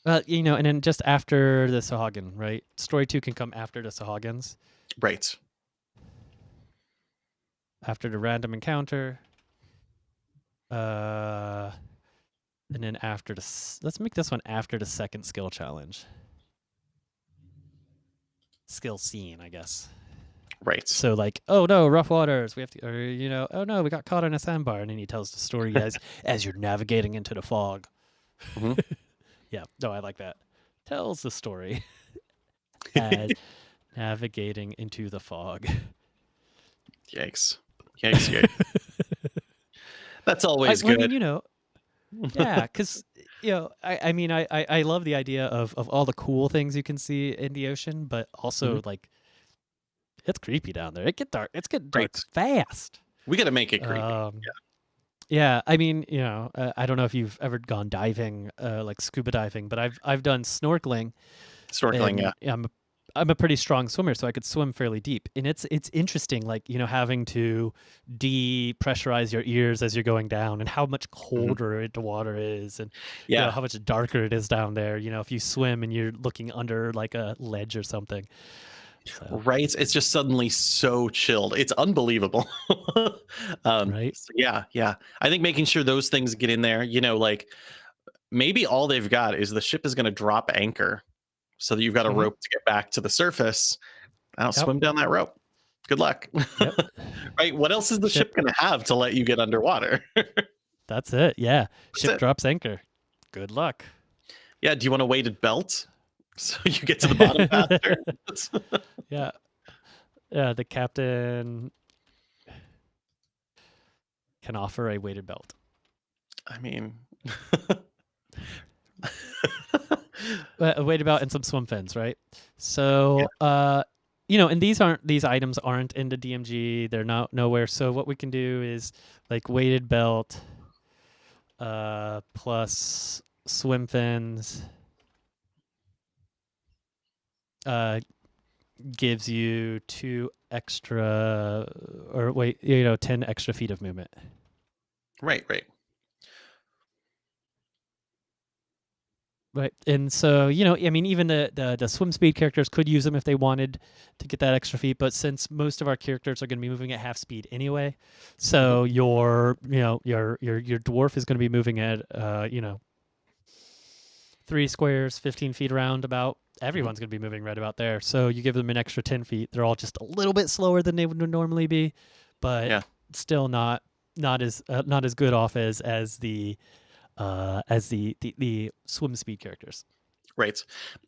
And then just after the Sahagin, right? Story 2 can come after the Sahagins, right. after the random encounter. Uh, and then after let's make this one after the second skill challenge. Skill scene, I guess. Right. So like, oh no, rough waters. We have to, or oh no, we got caught in a sandbar, and then he tells the story as you're navigating into the fog. Mhm. Yeah, no, I like that. Tells the story as navigating into the fog. Yikes. Yikes, yikes. That's always Well, I mean, good. yeah, because I mean, I love the idea of all the cool things you can see in the ocean, but Mhm. also like it's creepy down there. It's getting dark Right. fast. We got to make it creepy. Yeah, I mean, I don't know if you've ever gone diving, like scuba diving, but I've done snorkeling, Snorkeling, yeah. and I'm a pretty strong swimmer, so I could swim fairly deep. And it's interesting, like having to depressurize your ears as you're going down, and how much colder the water is, and Yeah. how much darker it is down there. If you swim and you're looking under like a ledge or something. So, Right. It's just suddenly so chilled. It's unbelievable. right? So yeah, yeah. I think making sure those things get in there, like maybe all they've got is the ship is going to drop anchor so that you've got a Mhm. rope to get back to the surface. I don't Yep. swim down that rope. Good luck. Yep. Right. What else is the Ship. ship going to have to let you get underwater? That's it. Yeah. That's Ship it. drops anchor. Good luck. Yeah. Do you want a weighted belt so you get to the bottom faster? Yeah. Yeah. The captain can offer a weighted belt. I mean, A weighted belt and some swim fins, right? So, and these items aren't in the DMG. They're not nowhere. So what we can do is like weighted belt, plus swim fins, gives you 2 extra, or 10 extra feet of movement. right. Right. And so, I mean, even the swim speed characters could use them if they wanted to get that extra feet. But since most of our characters are going to be moving at half speed anyway, so your dwarf is going to be moving at 3 squares, 15 feet around about. Everyone's going to be moving right about there. So you give them an extra 10 feet. They're all just a little bit slower than they would normally be, but still not as good off as the swim speed characters. Right.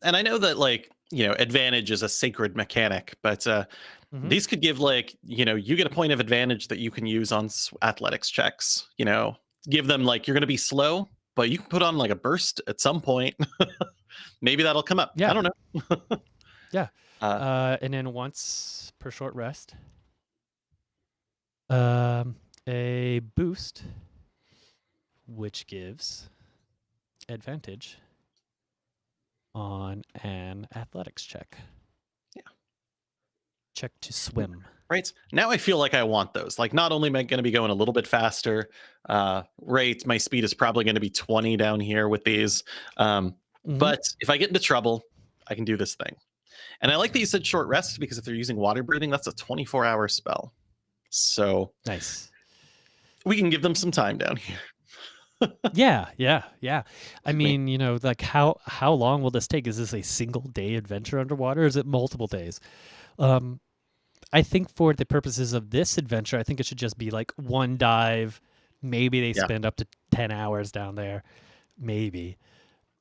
And I know that advantage is a sacred mechanic, but these could give you get a point of advantage that you can use on athletics checks, give them you're going to be slow, but you can put on a burst at some point. Maybe that'll come up. Yeah. I don't know. Yeah. And then once per short rest, a boost, which gives advantage on an athletics check. Yeah. Check to swim. Right. Now I feel like I want those. Not only am I going to be going a little bit faster, right, my speed is probably going to be 20 down here with these. But if I get into trouble, I can do this thing. And I like that you said short rest, because if they're using water breathing, that's a 24-hour spell. So nice. We can give them some time down here. Yeah. I mean, how long will this take? Is this a single day adventure underwater? Or is it multiple days? I think for the purposes of this adventure, I think it should just be one dive. Maybe they spend up to 10 hours down there. Maybe.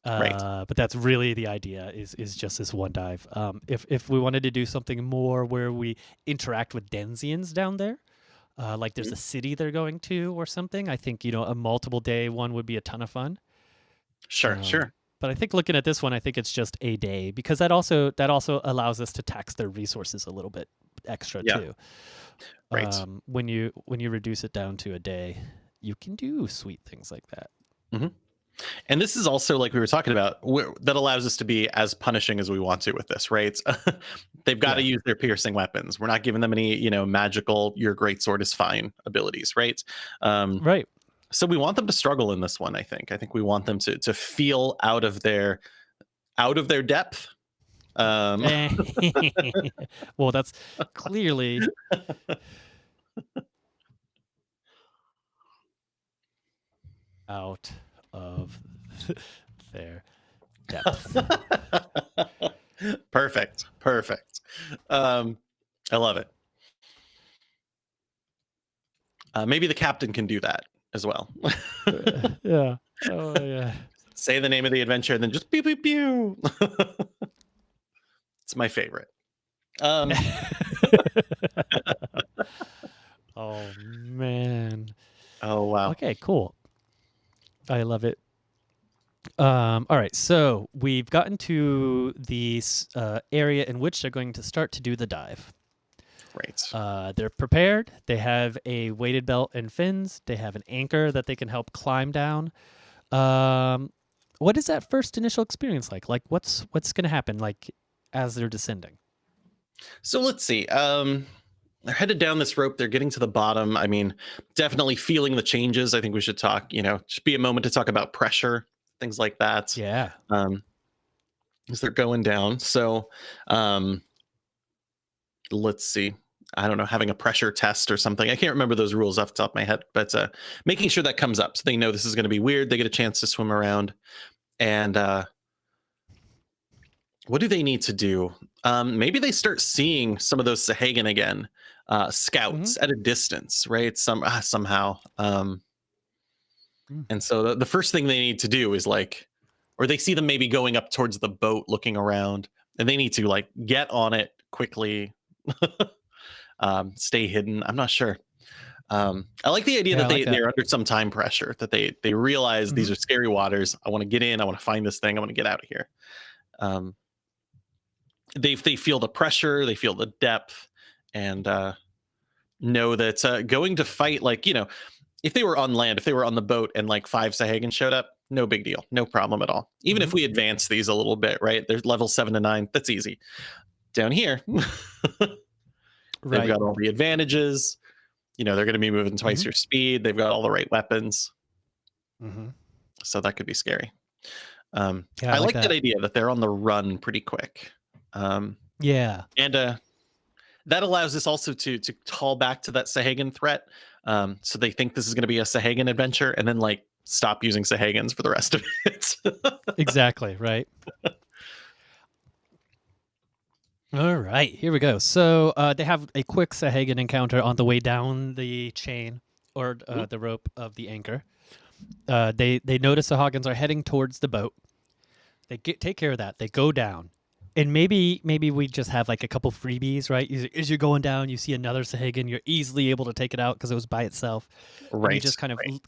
Right. But that's really the idea, is just this one dive. If we wanted to do something more where we interact with Denzians down there, there's a city they're going to or something, I think, a multiple day one would be a ton of fun. Sure. But I think looking at this one, I think it's just a day, because that also allows us to tax their resources a little bit extra too. Right. When you reduce it down to a day, you can do sweet things like that. Mm-hmm. And this is also, like we were talking about, that allows us to be as punishing as we want to with this, right? They've got to use their piercing weapons. We're not giving them any, magical, your great sword is fine abilities, right? Right. So we want them to struggle in this one, I think. I think we want them to feel out of their depth. Well, that's clearly... out of their depth. Perfect. I love it. Maybe the captain can do that as well. Yeah. Oh, yeah. Say the name of the adventure and then just pew, pew, pew. It's my favorite. Oh, man. Oh, wow. Okay, cool. I love it. All right, so we've gotten to the area in which they're going to start to do the dive. Right. They're prepared. They have a weighted belt and fins. They have an anchor that they can help climb down. What is that first initial experience like? Like, what's going to happen like as they're descending? So let's see. They're headed down this rope. They're getting to the bottom. I mean, definitely feeling the changes. I think we should talk, should be a moment to talk about pressure, things like that. Yeah. As they're going down. So let's see. I don't know, having a pressure test or something. I can't remember those rules off the top of my head, but making sure that comes up so they know this is going to be weird. They get a chance to swim around. And what do they need to do? Maybe they start seeing some of those Sahagan again, Mm-hmm. scouts at a distance, right? Somehow. Mm. And so the first thing they need to do is or they see them maybe going up towards the boat, looking around, and they need to get on it quickly, stay hidden. I'm not sure. I like the idea Yeah, I that like that. they're under some time pressure, that they realize these Mm-hmm. are scary waters. I want to get in. I want to find this thing. I want to get out of here. They feel the pressure. They feel the depth, and know that going to fight, if they were on land, if they were on the boat and 5 Sahagan showed up, no big deal, no problem at all. Even Mm-hmm. if we advance these a little bit, right? They're level 7 to 9. That's easy. Down here, they've Right. got all the advantages. They're going to be moving twice Mm-hmm. your speed. They've got all the right weapons. Mm-hmm. So that could be scary. Yeah, I I like like that that. idea that they're on the run pretty quick. Yeah. And that allows us also to call back to that Sahagan threat. So they think this is going to be a Sahagan adventure, and then stop using Sahagans for the rest of it. Exactly. Right. All right, here we go. So they have a quick Sahagan encounter on the way down the chain or Mhm. the rope of the anchor. They notice the Sahagans are heading towards the boat. They take care of that. They go down, and maybe we just have like a couple freebies, right? As you're going down, you see another Sahagan, you're easily able to take it out because it was by itself, and you Right. just kind of Right.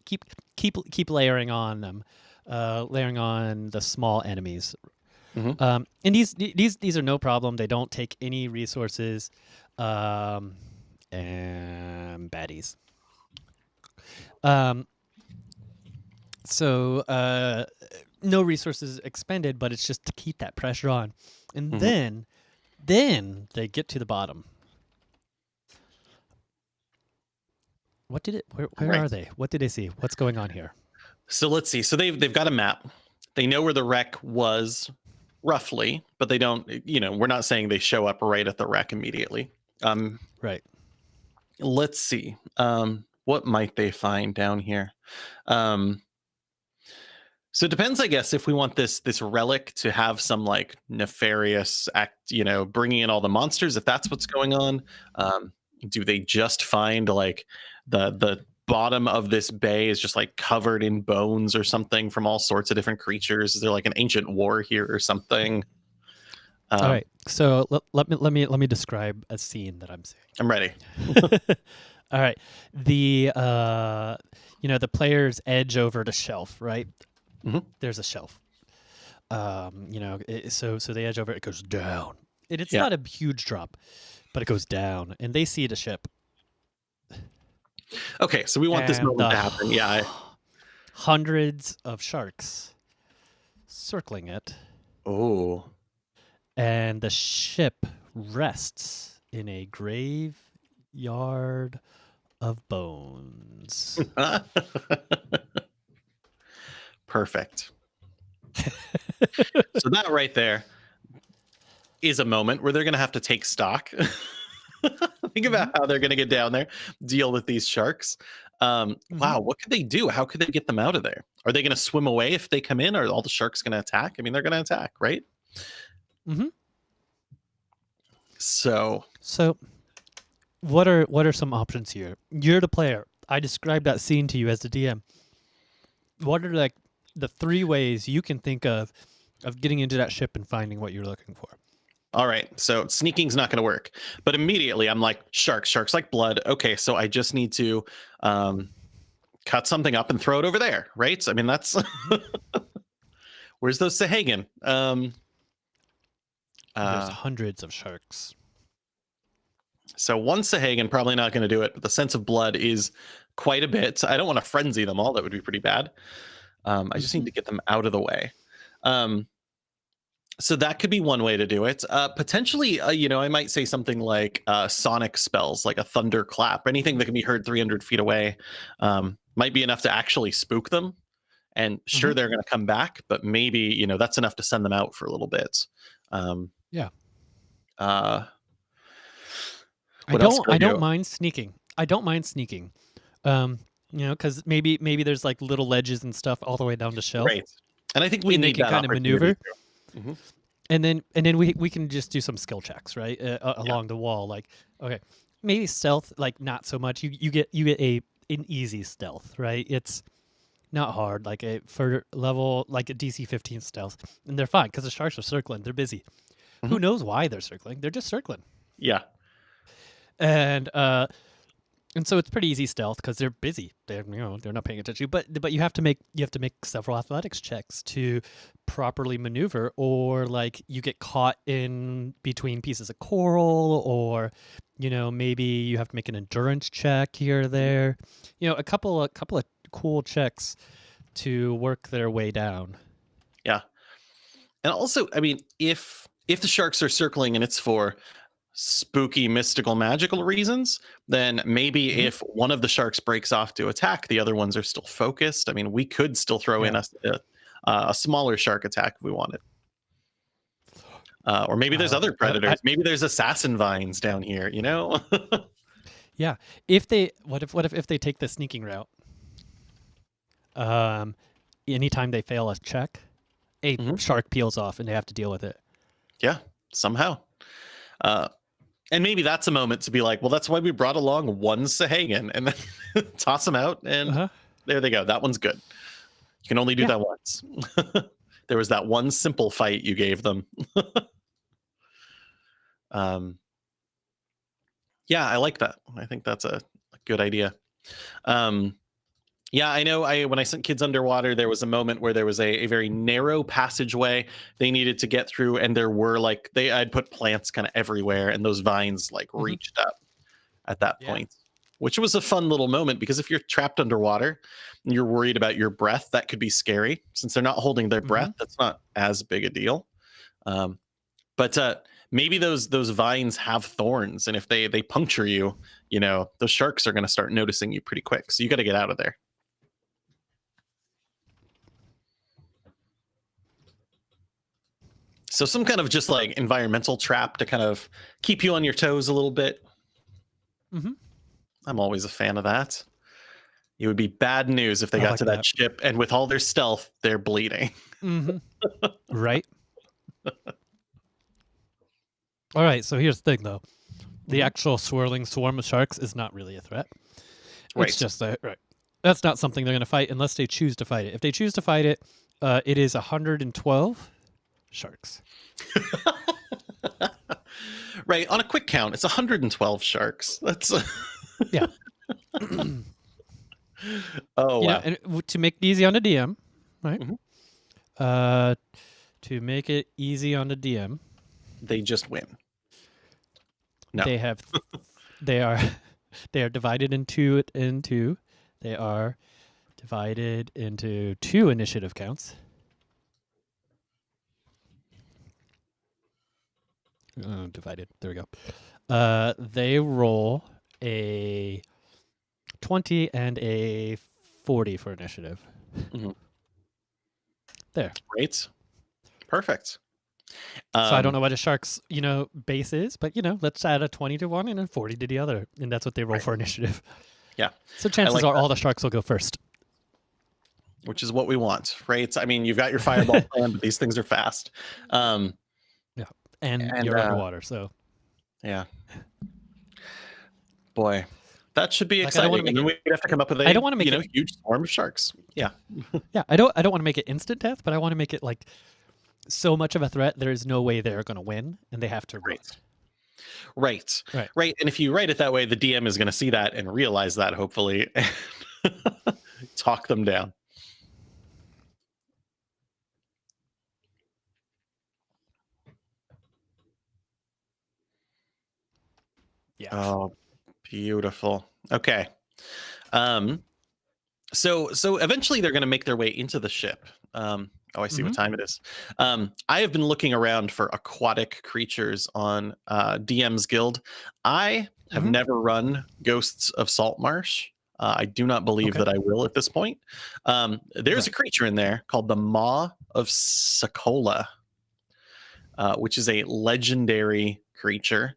keep layering on them, layering on the small enemies. Mhm. And these are no problem. They don't take any resources, and baddies. So no resources expended, but it's just to keep that pressure on. And Mhm. then they get to the bottom. What did it? Where are Right. they? What did they see? What's going on here? So let's see. So they've got a map. They know where the wreck was roughly, but they don't. We're not saying they show up right at the wreck immediately. Right. Let's see. What might they find down here? So it depends, I guess, if we want this relic to have some nefarious act, bringing in all the monsters. If that's what's going on, do they just find the bottom of this bay is just covered in bones or something from all sorts of different creatures? Is there an ancient war here or something? All right. So let me describe a scene that I'm seeing. I'm ready. All right. The the players edge over the shelf, right? Mhm. There's a shelf. So they edge over, it goes down. And it's Yeah. not a huge drop, but it goes down and they see the ship. Okay, so we want this And moment to happen. Yeah. hundreds of sharks circling it, Oh. and the ship rests in a graveyard of bones. Perfect. So that right there is a moment where they're going to have to take stock. Think about how they're going to get down there, deal with these sharks. Mm-hmm. Wow, what could they do? How could they get them out of there? Are they going to swim away if they come in? Are all the sharks going to attack? I mean, they're going to attack, right? Mm-hmm. So what are some options here? You're the player. I described that scene to you as the DM. What are the 3 ways you can think of getting into that ship and finding what you're looking for? all right, so sneaking's not going to work. But immediately I'm like, sharks like blood. Okay, so I just need to cut something up and throw it over there, right? So, I mean, that's where's those Sahagan? There's hundreds of sharks. So one Sahagan probably not going to do it, but the sense of blood is quite a bit. I don't want to frenzy them all. That would be pretty bad. I just need Mhm. to get them out of the way. Um, so that could be one way to do it. Potentially, I might say something like sonic spells, like a thunder clap, anything that can be heard 300 feet away, might be enough to actually spook them. And sure, Mhm. they're going to come back, but maybe that's enough to send them out for a little bit. Um, Yeah. uh, I what else don't could I I don't do? mind sneaking. I don't mind sneaking. Cuz maybe there's like little ledges and stuff all the way down the shelf Right, and I think we and they need can that kind of opportunity maneuver. too. Hmm. And then we can just do some skill checks, right? Yeah. Along the wall, like, okay, maybe stealth, like not so much. You get an easy stealth, right? It's not hard, like a for level like a DC 15 stealth, and they're fine because the sharks are circling. They're busy. Who Hmm. knows why they're circling? They're just circling, Yeah. and so it's pretty easy stealth because they're busy. They're not paying attention. But you have to make several athletics checks to properly maneuver, or like you get caught in between pieces of coral, or maybe you have to make an endurance check here or there. A couple of cool checks to work their way down. Yeah. And also, I mean, if the sharks are circling and it's for spooky, mystical, magical reasons, then maybe Hmm. if one of the sharks breaks off to attack, the other ones are still focused. I mean, we could still throw in Yeah. a smaller shark attack if we wanted. Or maybe there's other I, predators. Maybe there's assassin vines down here, yeah. If they what if they take the sneaking route? Um, Anytime they fail a check, a Mhm. shark peels off and they have to deal with it. Yeah, somehow. Uh, and maybe that's a moment to be like, well, that's why we brought along one Sahagan and then toss them out. Uh And huh. there they go. That one's good. You can only do Yeah. that once. There was that one simple fight you gave them. um, yeah, I like that. I think that's a good idea. Um, yeah, I know. When I sent kids underwater, there was a moment where there was a very narrow passageway they needed to get through, and there were I'd put plants kind of everywhere, and those vines Hmm. reached up at that Yeah. point, which was a fun little moment because if you're trapped underwater and you're worried about your breath, that could be scary. Since they're not holding their Hmm. breath, that's not as big a deal. Um, but maybe those vines have thorns, and if they puncture you, those sharks are going to start noticing you pretty quick. So you got to get out of there. So some kind of just like environmental trap to kind of keep you on your toes a little bit. Hmm. I'm always a fan of that. It would be bad news if they I got like to that that. ship and with all their stealth, they're bleeding. Hmm. Right. All right. So here's the thing, though. The Mhm. actual swirling swarm of sharks is not really a threat. It's Right. just a right. That's not something they're going to fight unless they choose to fight it. If they choose to fight it, it is 112 sharks. Right. On a quick count, it's 112 sharks. That's Yeah. oh wow. And to make it easy on the DM, right? Mhm. Uh, to make it easy on the DM, They just win. No. they have they are they are divided into they are divided into two initiative counts. Divided. There we go. They roll a 20 and a 40 for initiative. Mhm. There. Right. Perfect. So I don't Um, know what a shark's base is, but let's add a 20 to one and a 40 to the other, and that's what they roll right. for initiative. Yeah. So I chances like are that, all the sharks will go first. which is what we want, right? I mean, you've got your fireball plan, but these things are fast. Um, Yeah, and and you're underwater, so yeah, boy, that should be like I don't want to exciting. And make then it. we'd have to come up with I a don't want to make it. huge swarm of sharks. Yeah. Yeah, I don't want to make it instant death, but I want to make it like so much of a threat. There is no way they're going to win, and they have to run. Right. Right. Right. Right. And if you write it that way, the DM is going to see that and realize that, hopefully, and talk them down. Yeah. Oh, beautiful. Okay. Um, so eventually they're going to make their way into the ship. Oh, I see what Hmm. time it is. I have been looking around for aquatic creatures on DM's Guild. I have Hmm. never run Ghosts of Saltmarsh. I do not believe Okay. that I will at this point. There's a Right. creature in there called the Maw of Sokola, which is a legendary creature.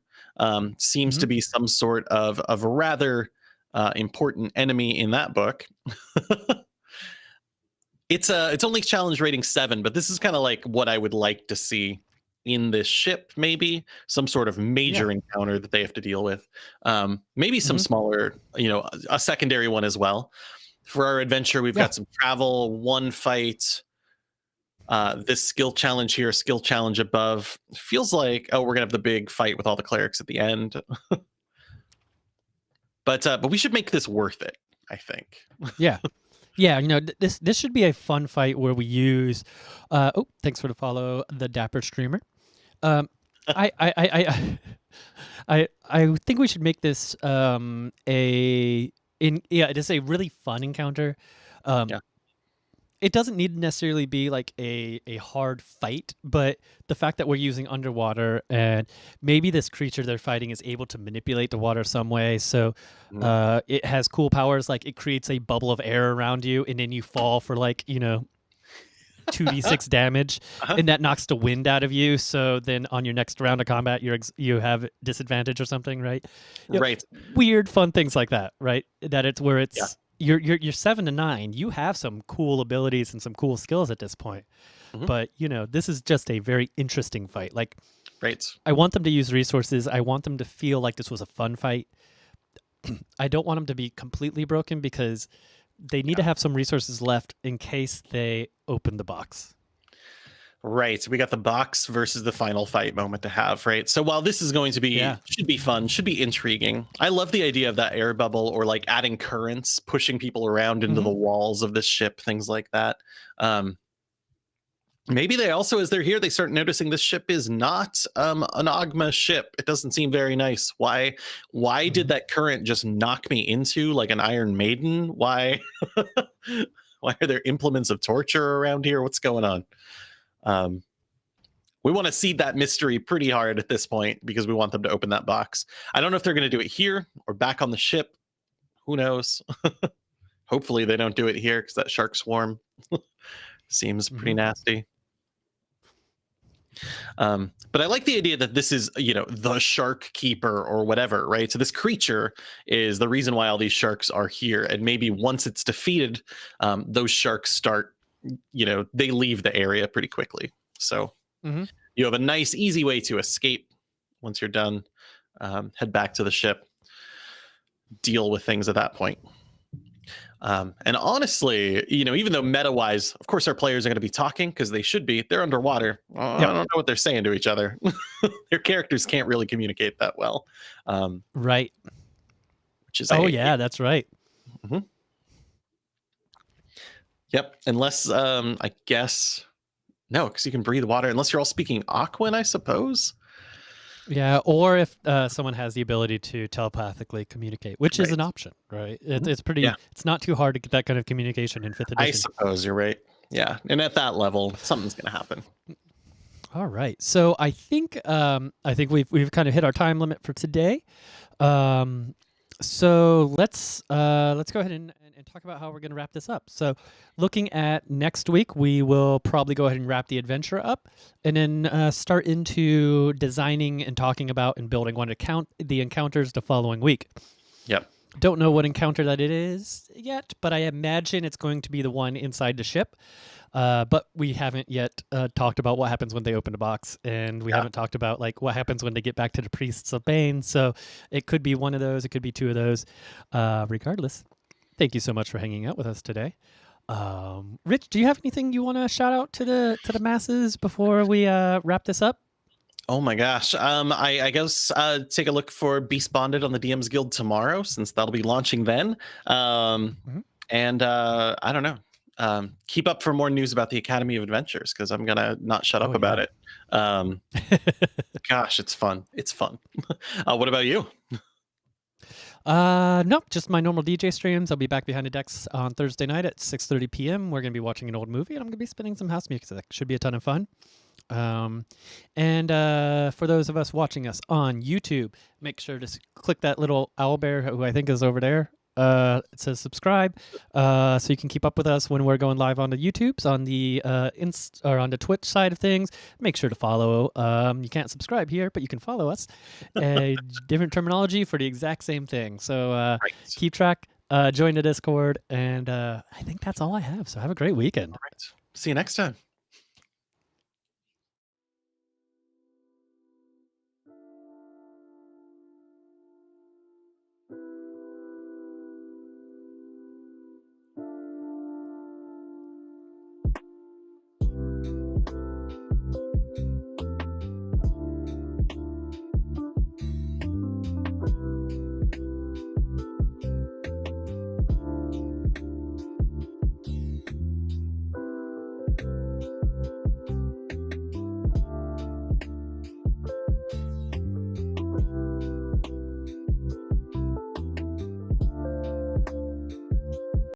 Seems Hmm. to be some sort of a rather important enemy in that book. It's only challenge rating 7, but this is kind of like what I would like to see in this ship. Maybe some sort of Yeah. major encounter that they have to deal with. Maybe some Hmm. smaller, a secondary one as well. For our adventure, we've Yeah. got some travel, one fight, this skill challenge here, skill challenge above. Feels like, oh, we're gonna have the big fight with all the clerics at the end. But we should make this worth it, I think. Yeah. Yeah, this should be a fun fight where we use. Oh, thanks for the follow, the Dapper streamer. Um, I I think we should make this it is a really fun encounter. Um, Yeah. it doesn't need to necessarily be like a hard fight, but the fact that we're using underwater and maybe this creature they're fighting is able to manipulate the water some way, so Mhm. it has cool powers like it creates a bubble of air around you, and then you fall for like 2d6 damage, Uh-huh. and that knocks the wind out of you. So then on your next round of combat, you have disadvantage or something, right? Right. Weird, fun things like that, right? That it's where Yeah. it's you're 7 to 9. You have some cool abilities and some cool skills at this point, Mhm. but this is just a very interesting fight. Like Right. I want them to use resources. I want them to feel like this was a fun fight. I don't want them to be completely broken because they need to Yeah. have some resources left in case they open the box. Right. We got the box versus the final fight moment to have, right? So while this is going to be Yeah. should be fun, should be intriguing. I love the idea of that air bubble or like adding currents, pushing people around into the Hmm. walls of this ship, things like that. Um, Maybe they also, as they're here, they start noticing this ship is not an Ogma ship. It doesn't seem very nice. Why did Hmm. that current just knock me into like an Iron Maiden? Why why are there implements of torture around here? What's going on? Um, we want to seed that mystery pretty hard at this point because we want them to open that box. I don't know if they're going to do it here or back on the ship. Who knows? Hopefully they don't do it here because that shark swarm seems pretty Hmm. nasty. But I like the idea that this is, the shark keeper or whatever, right? So this creature is the reason why all these sharks are here. And maybe once it's defeated, those sharks start, they leave the area pretty quickly. So Hmm. you have a nice, easy way to escape once you're done. Head back to the ship, deal with things at that point. And honestly, even though meta wise, of course, our players are going to be talking because they should be. They're underwater. I Yep. don't know what they're saying to each other. Their characters can't really communicate that well, Right. which is Oh a yeah, that's right. Mhm. Yep. Unless I guess no, because you can breathe water. Unless you're all speaking Aquan, I suppose. Yeah, or if someone has the ability to telepathically communicate, which is Right. an option, right? Mhm. It's Yeah, pretty. It's not too hard to get that kind of communication in fifth I edition. suppose you're right. Yeah, and at that level, something's going to happen. All right, so I think we've kind of hit our time limit for today. Um, so let's go ahead and talk about how we're going to wrap this up. So, looking at next week, we will probably go ahead and wrap the adventure up, and then start into designing and talking about and building the encounters the following week. Yep. Don't know what encounter that it is yet, but I imagine it's going to be the one inside the ship. But we haven't yet talked about what happens when they open the box, and we Yeah. haven't talked about like what happens when they get back to the priests of Bane. So it could be one of those, it could be two of those. Regardless, thank you so much for hanging out with us today. Rich, do you have anything you want to shout out to the masses before we wrap this up? Oh my gosh. I guess take a look for Beast Bonded on the DM's Guild tomorrow, since that'll be launching then. Mhm. And I don't know. Keep up for more news about the Academy of Adventures because I'm gonna not shut up Oh about yeah. it. Um, Gosh, it's fun. It's fun. What about you? Nope, just my normal DJ streams. I'll be back behind the decks on Thursday night at 6:30 p.m. We're gonna be watching an old movie, and I'm gonna be spinning some house music. Should be a ton of fun. And for those of us watching us on YouTube, make sure to click that little owl bear, who I think is over there. It says subscribe, so you can keep up with us when we're going live on the YouTubes, on the or on the Twitch side of things. Make sure to follow. You can't subscribe here, but you can follow us. Different terminology for the exact same thing. So Right. keep track. Join the Discord, and I think that's all I have. So have a great weekend. All right. See you next time.